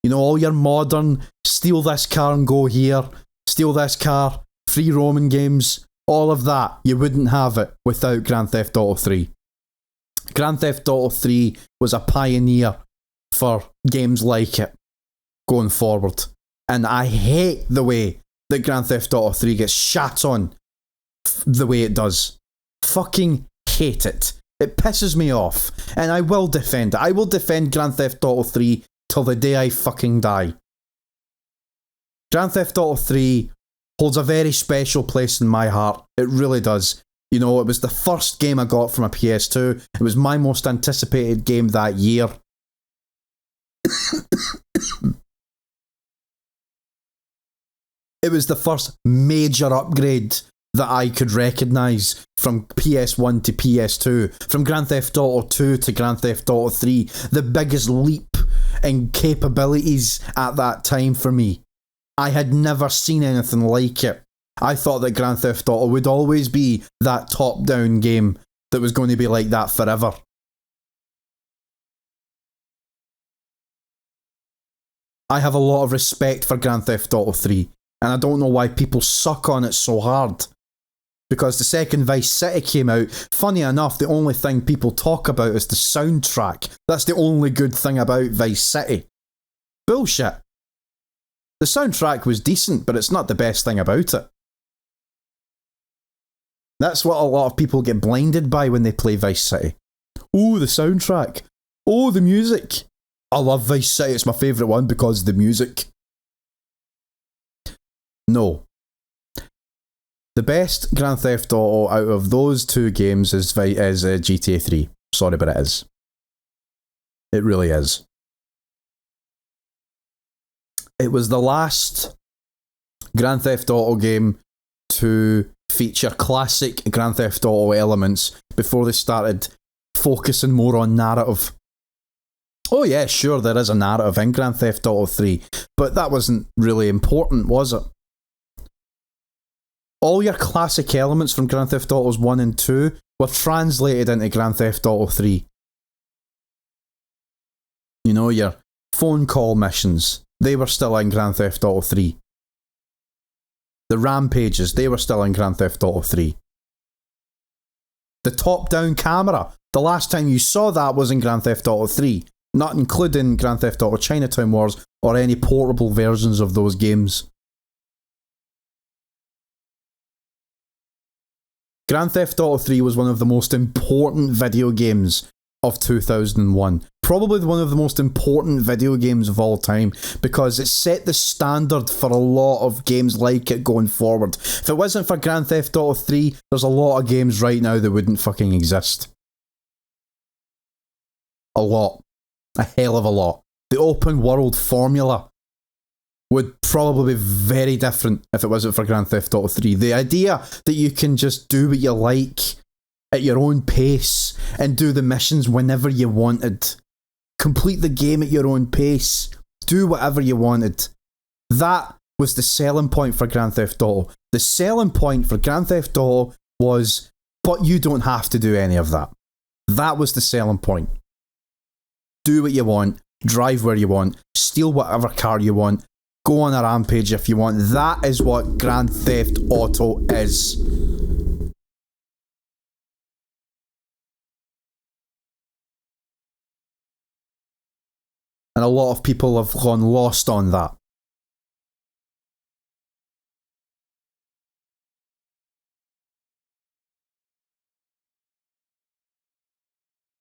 [SPEAKER 1] You know, all your modern, steal this car and go here, steal this car, free roaming games, all of that, you wouldn't have it without Grand Theft Auto 3. Grand Theft Auto 3 was a pioneer for games like it going forward. And I hate the way that Grand Theft Auto 3 gets shat on the way it does. Fucking hate it. It pisses me off. And I will defend it. I will defend Grand Theft Auto 3 till the day I fucking die. Grand Theft Auto 3 holds a very special place in my heart. It really does. You know, it was the first game I got from a PS2. It was my most anticipated game that year. It was the first major upgrade that I could recognise from PS1 to PS2, from Grand Theft Auto 2 to Grand Theft Auto 3. The biggest leap in capabilities at that time for me. I had never seen anything like it. I thought that Grand Theft Auto would always be that top-down game that was going to be like that forever. I have a lot of respect for Grand Theft Auto 3, and I don't know why people suck on it so hard. Because the second Vice City came out, funny enough, the only thing people talk about is the soundtrack. That's the only good thing about Vice City. Bullshit. The soundtrack was decent, but it's not the best thing about it. That's what a lot of people get blinded by when they play Vice City. Oh, the soundtrack. Oh, the music. I love Vice City, it's my favourite one because of the music. No. The best Grand Theft Auto out of those two games is GTA 3. Sorry, but it is. It really is. It was the last Grand Theft Auto game to feature classic Grand Theft Auto elements before they started focusing more on narrative. Oh yeah, sure, there is a narrative in Grand Theft Auto 3, but that wasn't really important, was it? All your classic elements from Grand Theft Autos 1 and 2 were translated into Grand Theft Auto 3. You know, your phone call missions, they were still in Grand Theft Auto 3. The rampages, they were still in Grand Theft Auto 3. The top-down camera, the last time you saw that was in Grand Theft Auto 3, not including Grand Theft Auto Chinatown Wars or any portable versions of those games. Grand Theft Auto 3 was one of the most important video games of 2001. Probably one of the most important video games of all time, because it set the standard for a lot of games like it going forward. If it wasn't for Grand Theft Auto 3, there's a lot of games right now that wouldn't fucking exist. A lot. A hell of a lot. The open world formula would probably be very different if it wasn't for Grand Theft Auto 3. The idea that you can just do what you like at your own pace and do the missions whenever you wanted, complete the game at your own pace, do whatever you wanted. That was the selling point for Grand Theft Auto. The selling point for Grand Theft Auto was, but you don't have to do any of that. That was the selling point. Do what you want, drive where you want, steal whatever car you want, go on a rampage if you want. That is what Grand Theft Auto is. And a lot of people have gone lost on that.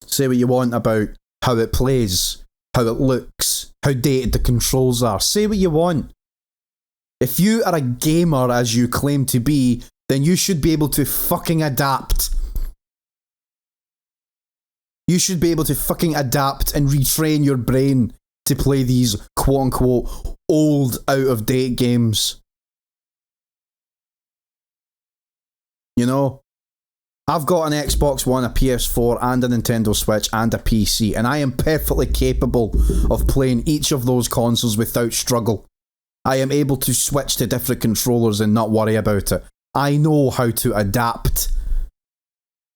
[SPEAKER 1] Say what you want about how it plays, how it looks, how dated the controls are. Say what you want. If you are a gamer as you claim to be, then you should be able to fucking adapt. You should be able to fucking adapt and retrain your brain to play these quote-unquote old, out-of-date games. You know? I've got an Xbox One, a PS4, and a Nintendo Switch, and a PC, and I am perfectly capable of playing each of those consoles without struggle. I am able to switch to different controllers and not worry about it. I know how to adapt.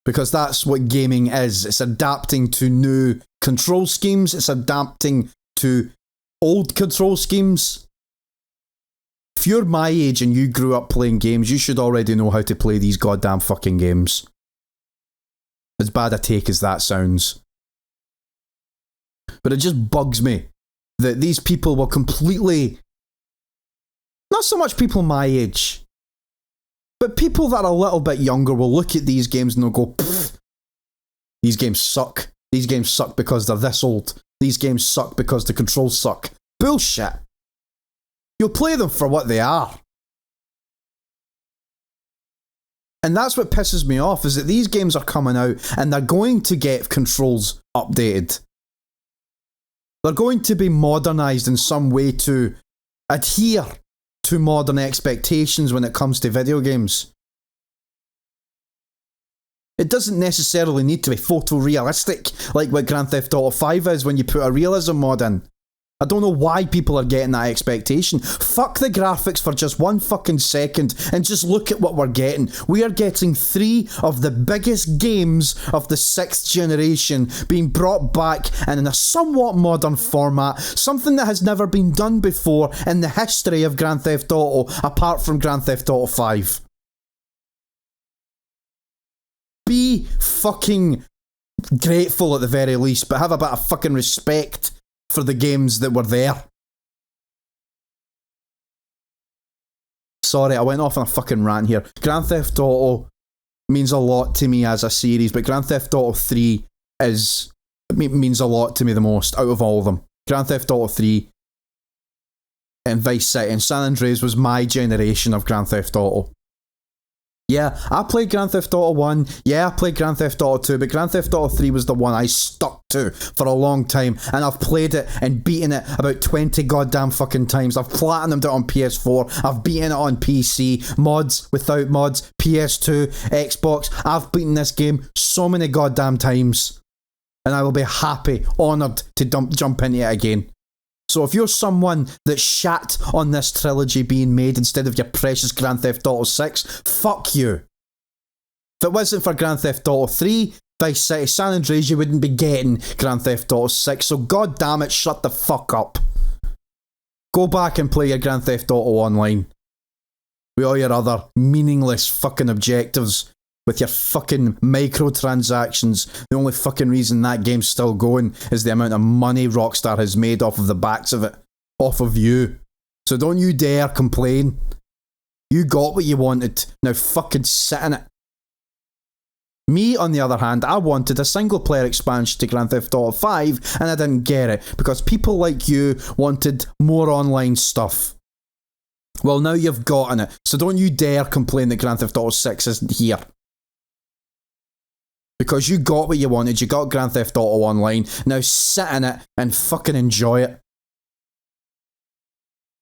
[SPEAKER 1] Because that's what gaming is. It's adapting to new control schemes, it's adapting to old control schemes. If you're my age and you grew up playing games, you should already know how to play these goddamn fucking games. As bad a take as that sounds. But it just bugs me that these people will completely... Not so much people my age, but people that are a little bit younger will look at these games and they'll go, pfft, these games suck. These games suck because they're this old. These games suck because the controls suck. Bullshit. You'll play them for what they are. And that's what pisses me off, is that these games are coming out and they're going to get controls updated. They're going to be modernised in some way to adhere to modern expectations when it comes to video games. It doesn't necessarily need to be photorealistic like what Grand Theft Auto 5 is when you put a realism mod in. I don't know why people are getting that expectation. Fuck the graphics for just 1 fucking second and just look at what we're getting. We are getting 3 of the biggest games of the 6th generation being brought back and in a somewhat modern format, something that has never been done before in the history of Grand Theft Auto apart from Grand Theft Auto 5. Be fucking grateful at the very least, but have a bit of fucking respect for the games that were there. Sorry, I went off on a fucking rant here. Grand Theft Auto means a lot to me as a series, but Grand Theft Auto 3 means a lot to me the most out of all of them. Grand Theft Auto 3 and Vice City and San Andreas was my generation of Grand Theft Auto. Yeah, I played Grand Theft Auto 1, yeah, I played Grand Theft Auto 2, but Grand Theft Auto 3 was the one I stuck to for a long time, and I've played it and beaten it about 20 goddamn fucking times. I've platinumed it on PS4, I've beaten it on PC, mods, without mods, PS2, Xbox. I've beaten this game so many goddamn times, and I will be happy, honoured to jump into it again. So if you're someone that shat on this trilogy being made instead of your precious Grand Theft Auto 6, fuck you. If it wasn't for Grand Theft Auto 3, Vice City, San Andreas, you wouldn't be getting Grand Theft Auto 6, so god damn it, shut the fuck up. Go back and play your Grand Theft Auto Online. With all your other meaningless fucking objectives. With your fucking microtransactions. The only fucking reason that game's still going is the amount of money Rockstar has made off of the backs of it. Off of you. So don't you dare complain. You got what you wanted. Now fucking sit in it. Me, on the other hand, I wanted a single player expansion to Grand Theft Auto 5 and I didn't get it because people like you wanted more online stuff. Well, now you've gotten it. So don't you dare complain that Grand Theft Auto 6 isn't here. Because you got what you wanted, you got Grand Theft Auto Online, now sit in it and fucking enjoy it.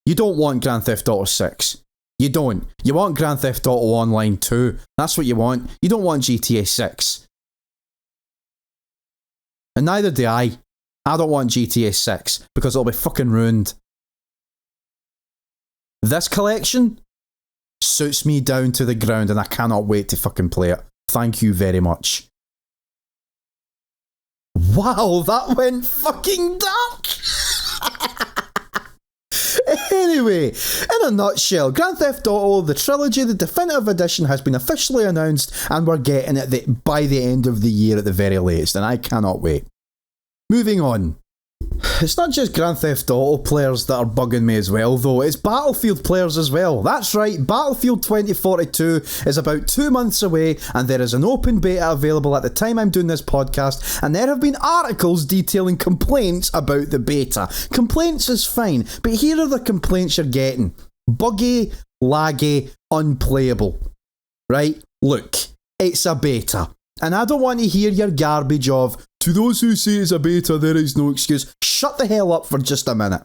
[SPEAKER 1] You don't want Grand Theft Auto 6. You don't. You want Grand Theft Auto Online 2. That's what you want. You don't want GTA 6. And neither do I. I don't want GTA 6, because it'll be fucking ruined. This collection suits me down to the ground and I cannot wait to fucking play it. Thank you very much. Wow, that went fucking dark! Anyway, in a nutshell, Grand Theft Auto, the Trilogy, the Definitive Edition has been officially announced and we're getting it by the end of the year at the very latest, and I cannot wait. Moving on. It's not just Grand Theft Auto players that are bugging me as well, though. It's Battlefield players as well. That's right, Battlefield 2042 is about 2 months away, and there is an open beta available at the time I'm doing this podcast, and there have been articles detailing complaints about the beta. Complaints is fine, but here are the complaints you're getting. Buggy, laggy, unplayable. Right? Look, it's a beta. And I don't want to hear your garbage of, to those who say it's a beta, there is no excuse. Shut the hell up for just a minute.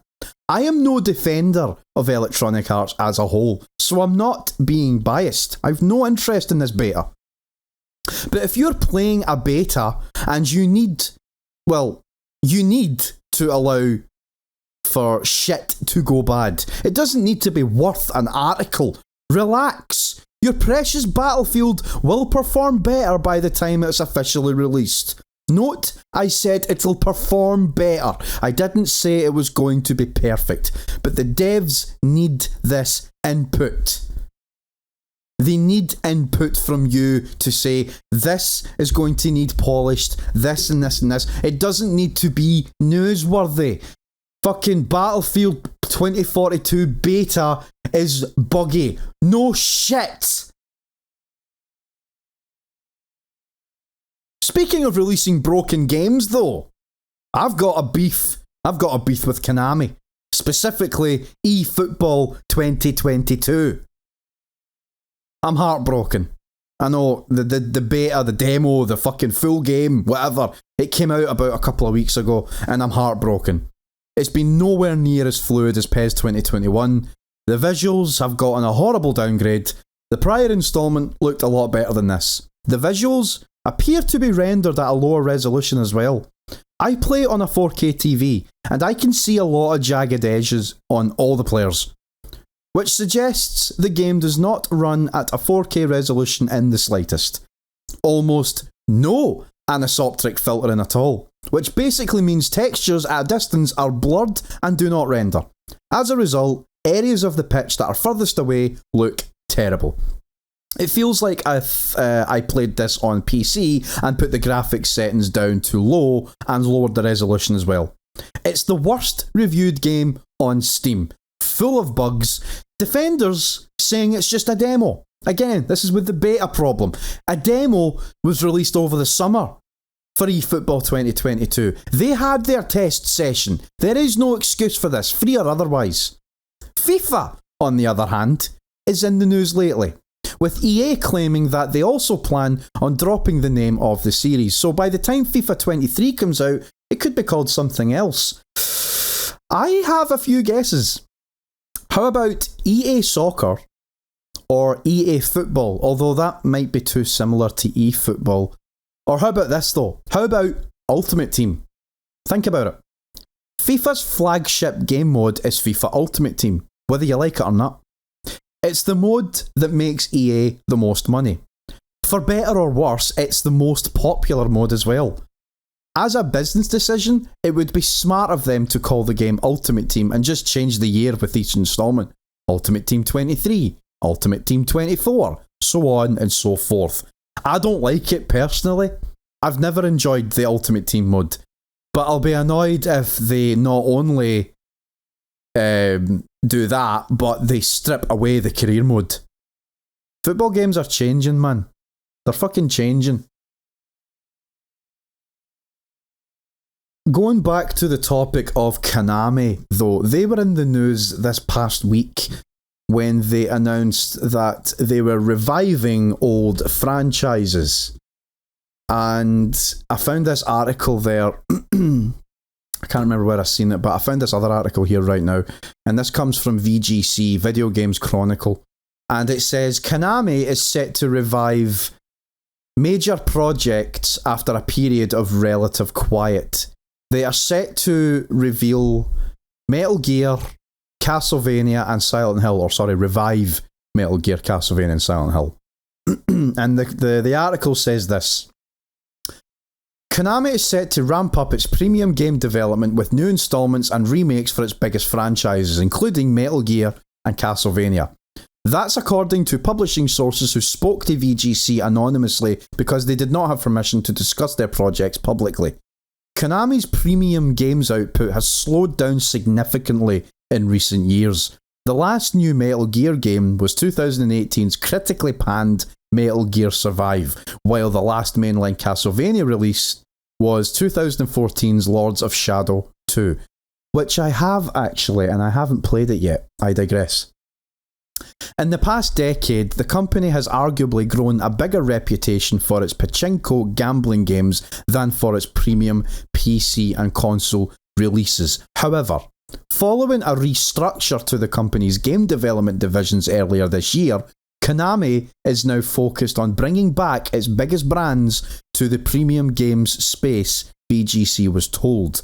[SPEAKER 1] I am no defender of Electronic Arts as a whole, so I'm not being biased. I've no interest in this beta. But if you're playing a beta and you need to allow for shit to go bad. It doesn't need to be worth an article. Relax. Your precious Battlefield will perform better by the time it's officially released. Note, I said it'll perform better. I didn't say it was going to be perfect. But the devs need this input. They need input from you to say, this is going to need polished, this and this and this. It doesn't need to be newsworthy. Fucking Battlefield 2042 beta is buggy. No shit. Speaking of releasing broken games though, I've got a beef with Konami. Specifically, eFootball 2022. I'm heartbroken. I know, the beta, the demo, the fucking full game, whatever, it came out about a couple of weeks ago, and I'm heartbroken. It's been nowhere near as fluid as PES 2021. The visuals have gotten a horrible downgrade. The prior installment looked a lot better than this. The visuals appear to be rendered at a lower resolution as well. I play on a 4K TV, and I can see a lot of jagged edges on all the players, which suggests the game does not run at a 4K resolution in the slightest. Almost no anisotropic filtering at all, which basically means textures at a distance are blurred and do not render. As a result, areas of the pitch that are furthest away look terrible. It feels like if I played this on PC and put the graphics settings down to low and lowered the resolution as well. It's the worst reviewed game on Steam, full of bugs, defenders saying it's just a demo. Again, this is with the beta problem. A demo was released over the summer for eFootball 2022. They had their test session. There is no excuse for this, free or otherwise. FIFA, on the other hand, is in the news lately, with EA claiming that they also plan on dropping the name of the series. So by the time FIFA 23 comes out, it could be called something else. I have a few guesses. How about EA Soccer or EA Football, although that might be too similar to eFootball. Or how about this though? How about Ultimate Team? Think about it. FIFA's flagship game mode is FIFA Ultimate Team, whether you like it or not. It's the mode that makes EA the most money. For better or worse, it's the most popular mode as well. As a business decision, it would be smart of them to call the game Ultimate Team and just change the year with each installment. Ultimate Team 23, Ultimate Team 24, so on and so forth. I don't like it personally. I've never enjoyed the Ultimate Team mode, but I'll be annoyed if they not only do that, but they strip away the career mode. Football games are changing, man. They're fucking changing. Going back to the topic of Konami, though, they were in the news this past week when they announced that they were reviving old franchises. And I found this article there. I can't remember where I've seen it, but I found this other article here right now. And this comes from VGC, Video Games Chronicle. And it says, Konami is set to revive major projects after a period of relative quiet. They are set to reveal Metal Gear, Castlevania and Silent Hill, revive Metal Gear, Castlevania and Silent Hill. And the article says this. Konami is set to ramp up its premium game development with new installments and remakes for its biggest franchises, including Metal Gear and Castlevania. That's according to publishing sources who spoke to VGC anonymously because they did not have permission to discuss their projects publicly. Konami's premium games output has slowed down significantly in recent years. The last new Metal Gear game was 2018's critically panned Metal Gear Survive, while the last mainline Castlevania release was 2014's Lords of Shadow 2, which I have actually, and I haven't played it yet. I digress. In the past decade, the company has arguably grown a bigger reputation for its pachinko gambling games than for its premium PC and console releases. However, following a restructure to the company's game development divisions earlier this year, Konami is now focused on bringing back its biggest brands to the premium games space, VGC was told.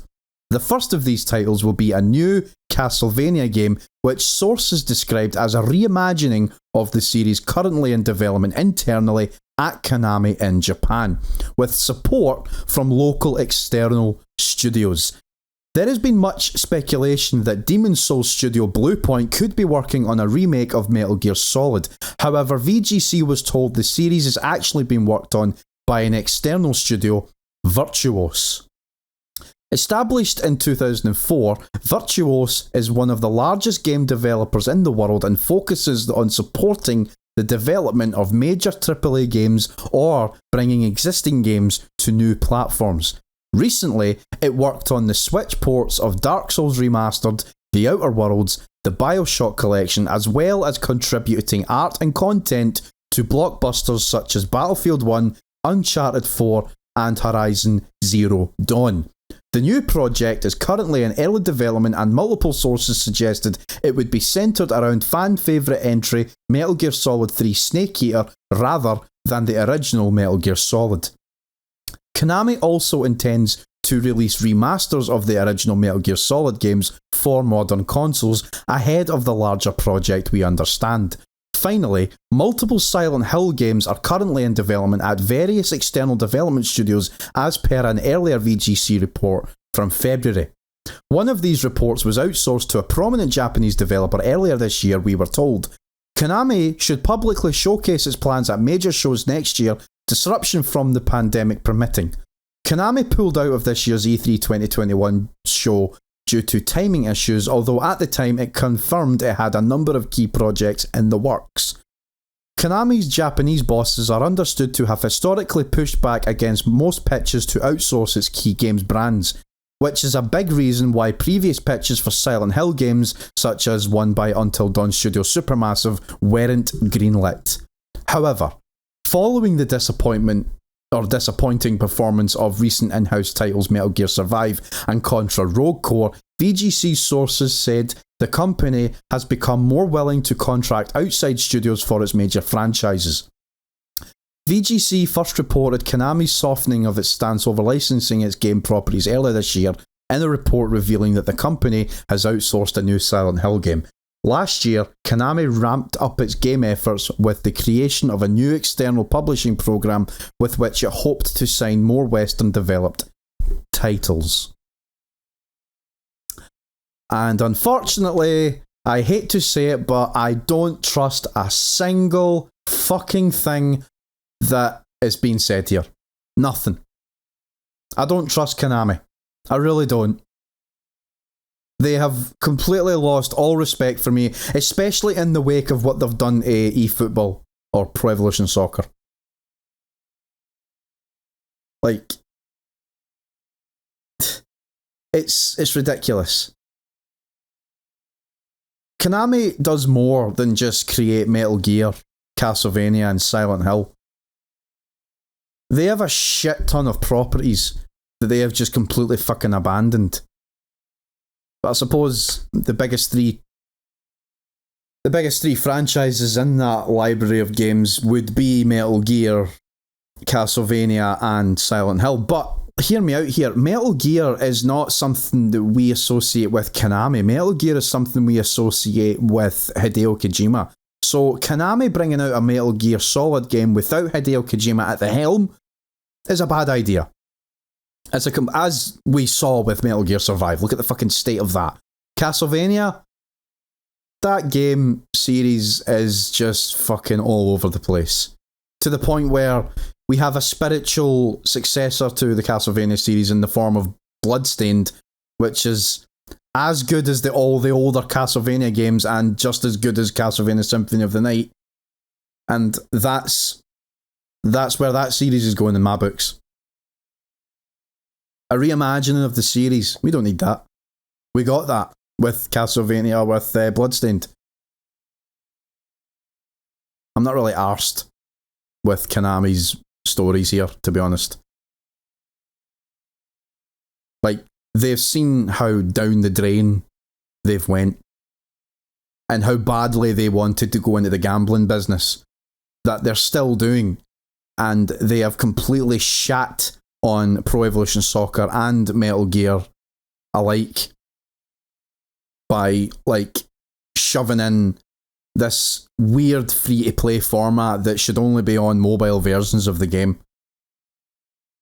[SPEAKER 1] The first of these titles will be a new Castlevania game, which sources described as a reimagining of the series currently in development internally at Konami in Japan, with support from local external studios. There has been much speculation that Demon's Souls studio Bluepoint could be working on a remake of Metal Gear Solid. However, VGC was told the series is actually being worked on by an external studio, Virtuos. Established in 2004, Virtuos is one of the largest game developers in the world and focuses on supporting the development of major AAA games or bringing existing games to new platforms. Recently, it worked on the Switch ports of Dark Souls Remastered, The Outer Worlds, the BioShock collection, as well as contributing art and content to blockbusters such as Battlefield 1, Uncharted 4, and Horizon Zero Dawn. The new project is currently in early development, and multiple sources suggested it would be centred around fan favourite entry Metal Gear Solid 3 Snake Eater rather than the original Metal Gear Solid. Konami also intends to release remasters of the original Metal Gear Solid games for modern consoles ahead of the larger project, we understand. Finally, multiple Silent Hill games are currently in development at various external development studios as per an earlier VGC report from February. One of these reports was outsourced to a prominent Japanese developer earlier this year, we were told. Konami should publicly showcase its plans at major shows next year, disruption from the pandemic permitting. Konami pulled out of this year's E3 2021 show due to timing issues, although at the time it confirmed it had a number of key projects in the works. Konami's Japanese bosses are understood to have historically pushed back against most pitches to outsource its key games brands, which is a big reason why previous pitches for Silent Hill games, such as one by Until Dawn Studio Supermassive, weren't greenlit. However, following the disappointing performance of recent in-house titles Metal Gear Survive and Contra Rogue Core, VGC sources said the company has become more willing to contract outside studios for its major franchises. VGC first reported Konami's softening of its stance over licensing its game properties earlier this year in a report revealing that the company has outsourced a new Silent Hill game. Last year, Konami ramped up its game efforts with the creation of a new external publishing program with which it hoped to sign more Western-developed titles. And unfortunately, I hate to say it, but I don't trust a single fucking thing that is being said here. Nothing. I don't trust Konami. I really don't. They have completely lost all respect for me, especially in the wake of what they've done to eFootball or Pro Evolution Soccer. Like, it's ridiculous. Konami does more than just create Metal Gear, Castlevania and Silent Hill. They have a shit ton of properties that they have just completely fucking abandoned. But I suppose the biggest three franchises in that library of games would be Metal Gear, Castlevania and Silent Hill. But hear me out here, Metal Gear is not something that we associate with Konami. Metal Gear is something we associate with Hideo Kojima. So Konami bringing out a Metal Gear Solid game without Hideo Kojima at the helm is a bad idea. As we saw with Metal Gear Survive, look at the fucking state of that. Castlevania, that game series is just fucking all over the place. To the point where we have a spiritual successor to the Castlevania series in the form of Bloodstained, which is as good as all the older Castlevania games and just as good as Castlevania Symphony of the Night. And that's where that series is going in my books. A reimagining of the series. We don't need that. We got that with Castlevania, with Bloodstained. I'm not really arsed with Konami's stories here, to be honest. Like, they've seen how down the drain they've went and how badly they wanted to go into the gambling business that they're still doing, and they have completely shat on Pro Evolution Soccer and Metal Gear alike by, like, shoving in this weird free-to-play format that should only be on mobile versions of the game.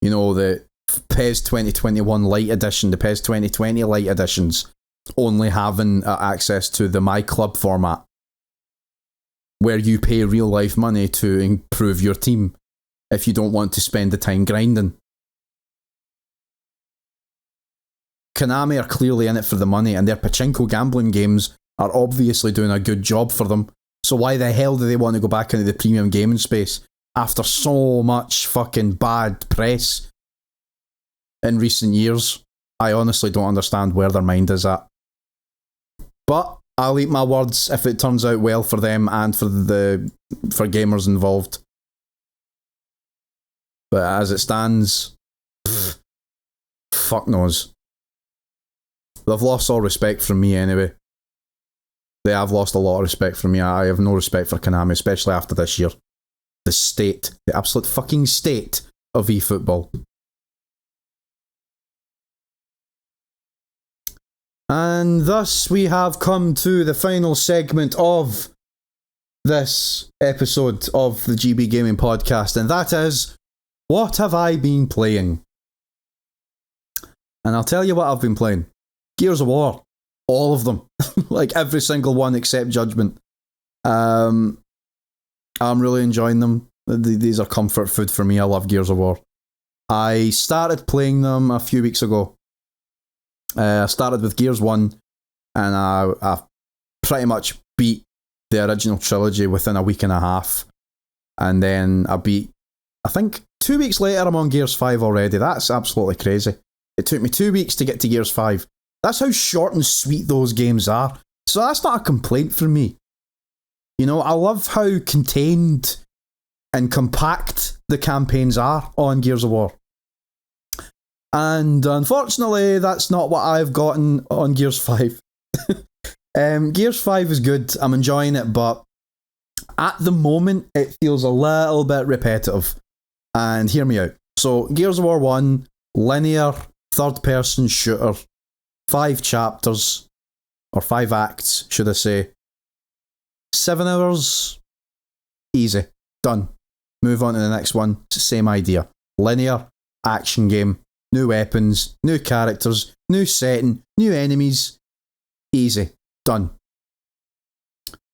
[SPEAKER 1] You know, the PES 2021 Lite Edition, the PES 2020 Lite Editions, only having access to the My Club format, where you pay real-life money to improve your team if you don't want to spend the time grinding. Konami are clearly in it for the money, and their pachinko gambling games are obviously doing a good job for them. So why the hell do they want to go back into the premium gaming space after so much fucking bad press in recent years? I honestly don't understand where their mind is at. But I'll eat my words if it turns out well for them and for gamers involved. But as it stands, fuck knows. They've lost all respect from me anyway. They have lost a lot of respect from me. I have no respect for Konami, especially after this year. The absolute fucking state of eFootball. And thus we have come to the final segment of this episode of the GB Gaming Podcast, and that is, what have I been playing? And I'll tell you what I've been playing. Gears of War. All of them. Like every single one except Judgment. I'm really enjoying them. These are comfort food for me. I love Gears of War. I started playing them a few weeks ago. I started with Gears 1, and I pretty much beat the original trilogy within a week and a half. And then I think 2 weeks later I'm on Gears 5 already. That's absolutely crazy. It took me 2 weeks to get to Gears 5. That's how short and sweet those games are. So that's not a complaint from me. You know, I love how contained and compact the campaigns are on Gears of War. And unfortunately, that's not what I've gotten on Gears 5. Gears 5 is good. I'm enjoying it, but at the moment, it feels a little bit repetitive. And hear me out. So, Gears of War 1, linear, third-person shooter, 5 chapters, or 5 acts, should I say. 7 hours, easy, done. Move on to the next one, it's the same idea. Linear, action game, new weapons, new characters, new setting, new enemies, easy, done.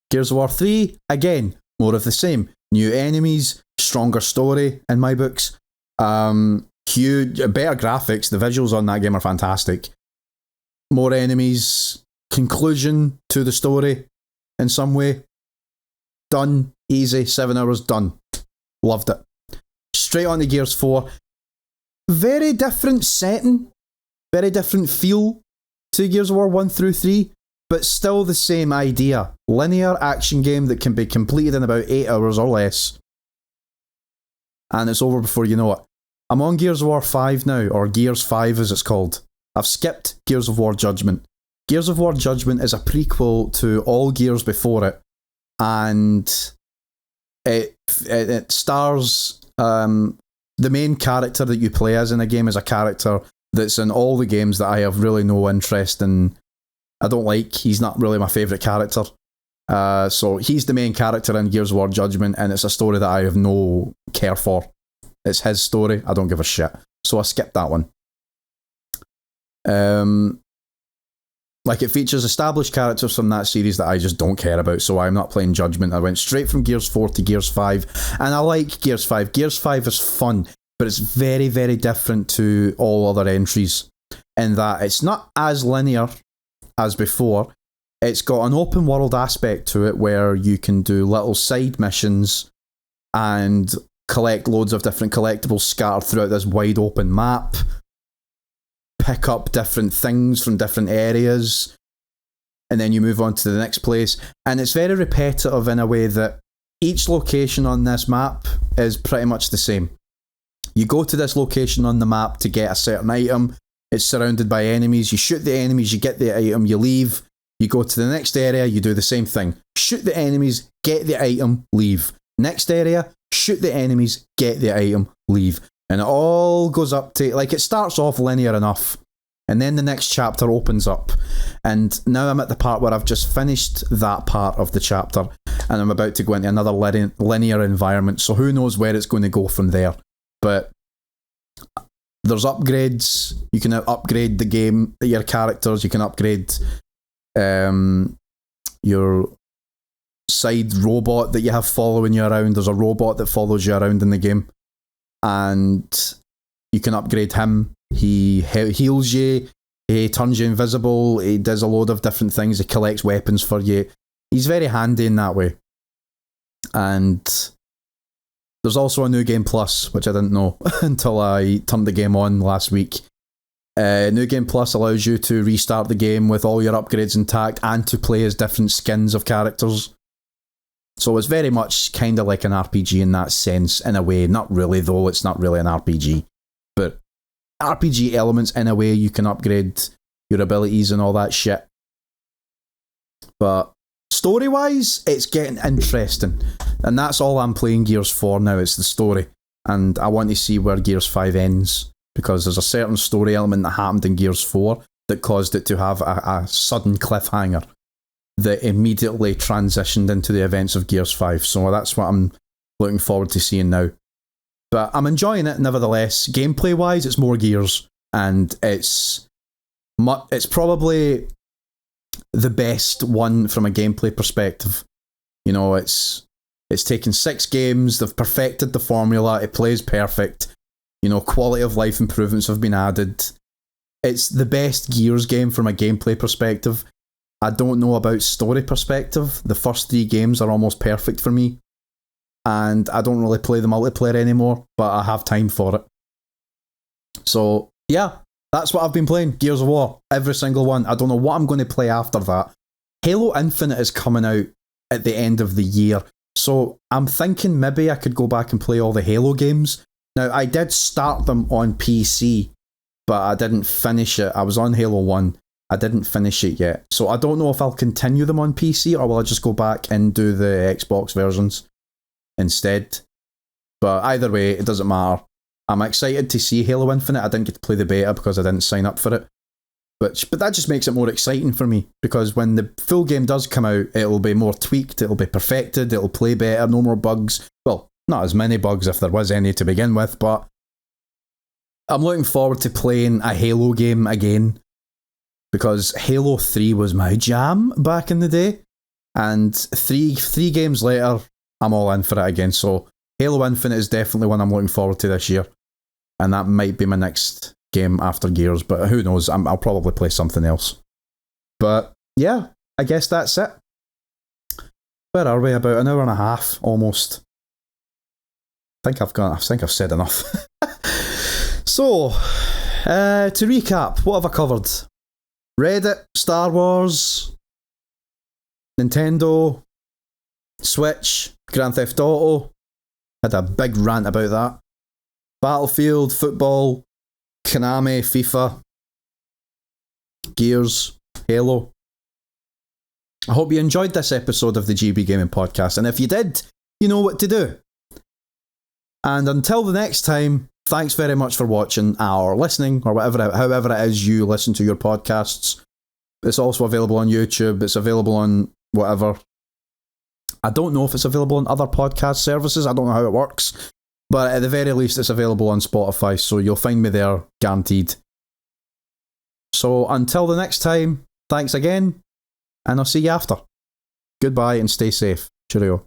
[SPEAKER 1] Gears of War 3, again, more of the same. New enemies, stronger story in my books, huge, better graphics, the visuals on that game are fantastic. More enemies, conclusion to the story in some way. Done, easy, 7 hours, done. Loved it. Straight on to Gears 4. Very different setting, very different feel to Gears of War 1 through 3, but still the same idea. Linear action game that can be completed in about 8 hours or less. And it's over before you know it. I'm on Gears of War 5 now, or Gears 5 as it's called. I've skipped Gears of War Judgment. Gears of War Judgment is a prequel to all Gears before it, and it stars the main character that you play as in the game is a character that's in all the games that I have really no interest in. I don't like. He's not really my favourite character. So he's the main character in Gears of War Judgment, and it's a story that I have no care for. It's his story. I don't give a shit. So I skipped that one. Like, it features established characters from that series that I just don't care about, so I'm not playing Judgment. I went straight from Gears 4 to Gears 5, and I like Gears 5. Gears 5 is fun, but it's very, very different to all other entries in that it's not as linear as before. It's got an open world aspect to it where you can do little side missions and collect loads of different collectibles scattered throughout this wide open map. Pick up different things from different areas, and then you move on to the next place. And it's very repetitive in a way that each location on this map is pretty much the same. You go to this location on the map to get a certain item. It's surrounded by enemies. You shoot the enemies, you get the item, you leave. You go to the next area, you do the same thing. Shoot the enemies, get the item, leave. Next area, shoot the enemies, get the item, leave. And it all goes up to, like, it starts off linear enough, and then the next chapter opens up. And now I'm at the part where I've just finished that part of the chapter, and I'm about to go into another linear environment, so who knows where it's going to go from there. But there's upgrades. You can upgrade the game, your characters, you can upgrade your side robot that you have following you around. There's a robot that follows you around in the game, and you can upgrade him. He heals you, he turns you invisible, he does a load of different things, he collects weapons for you. He's very handy in that way. And there's also a New Game Plus, which I didn't know until I turned the game on last week. New Game Plus allows you to restart the game with all your upgrades intact and to play as different skins of characters. So it's very much kind of like an RPG in that sense, in a way. Not really, though. It's not really an RPG. But RPG elements in a way. You can upgrade your abilities and all that shit. But story-wise, it's getting interesting. And that's all I'm playing Gears for now, it's the story. And I want to see where Gears 5 ends, because there's a certain story element that happened in Gears 4 that caused it to have a sudden cliffhanger that immediately transitioned into the events of Gears 5. So that's what I'm looking forward to seeing now. But I'm enjoying it nevertheless. Gameplay-wise, it's more Gears, and it's probably the best one from a gameplay perspective. You know, it's taken 6 games, they've perfected the formula, it plays perfect. You know, quality of life improvements have been added. It's the best Gears game from a gameplay perspective. I don't know about story perspective. The first 3 games are almost perfect for me. And I don't really play the multiplayer anymore, but I have time for it. So, yeah, that's what I've been playing. Gears of War. Every single one. I don't know what I'm going to play after that. Halo Infinite is coming out at the end of the year. So, I'm thinking maybe I could go back and play all the Halo games. Now, I did start them on PC, but I didn't finish it. I was on Halo 1. I didn't finish it yet. So I don't know if I'll continue them on PC or will I just go back and do the Xbox versions instead. But either way, it doesn't matter. I'm excited to see Halo Infinite. I didn't get to play the beta because I didn't sign up for it. But that just makes it more exciting for me, because when the full game does come out, it'll be more tweaked, it'll be perfected, it'll play better, no more bugs. Well, not as many bugs if there was any to begin with, but I'm looking forward to playing a Halo game again, because Halo 3 was my jam back in the day, and three games later, I'm all in for it again. So Halo Infinite is definitely one I'm looking forward to this year, and that might be my next game after Gears, but who knows, I'll probably play something else. But yeah, I guess that's it. Where are we? About an hour and a half, almost. I think I've said enough. So, to recap, what have I covered? Reddit, Star Wars, Nintendo, Switch, Grand Theft Auto. Had a big rant about that. Battlefield, football, Konami, FIFA, Gears, Halo. I hope you enjoyed this episode of the GB Gaming Podcast, and if you did, you know what to do. And until the next time, thanks very much for watching or listening, or however it is you listen to your podcasts. It's also available on YouTube. It's available on whatever. I don't know if it's available on other podcast services. I don't know how it works. But at the very least, it's available on Spotify, so you'll find me there, guaranteed. So until the next time, thanks again, and I'll see you after. Goodbye and stay safe. Cheerio.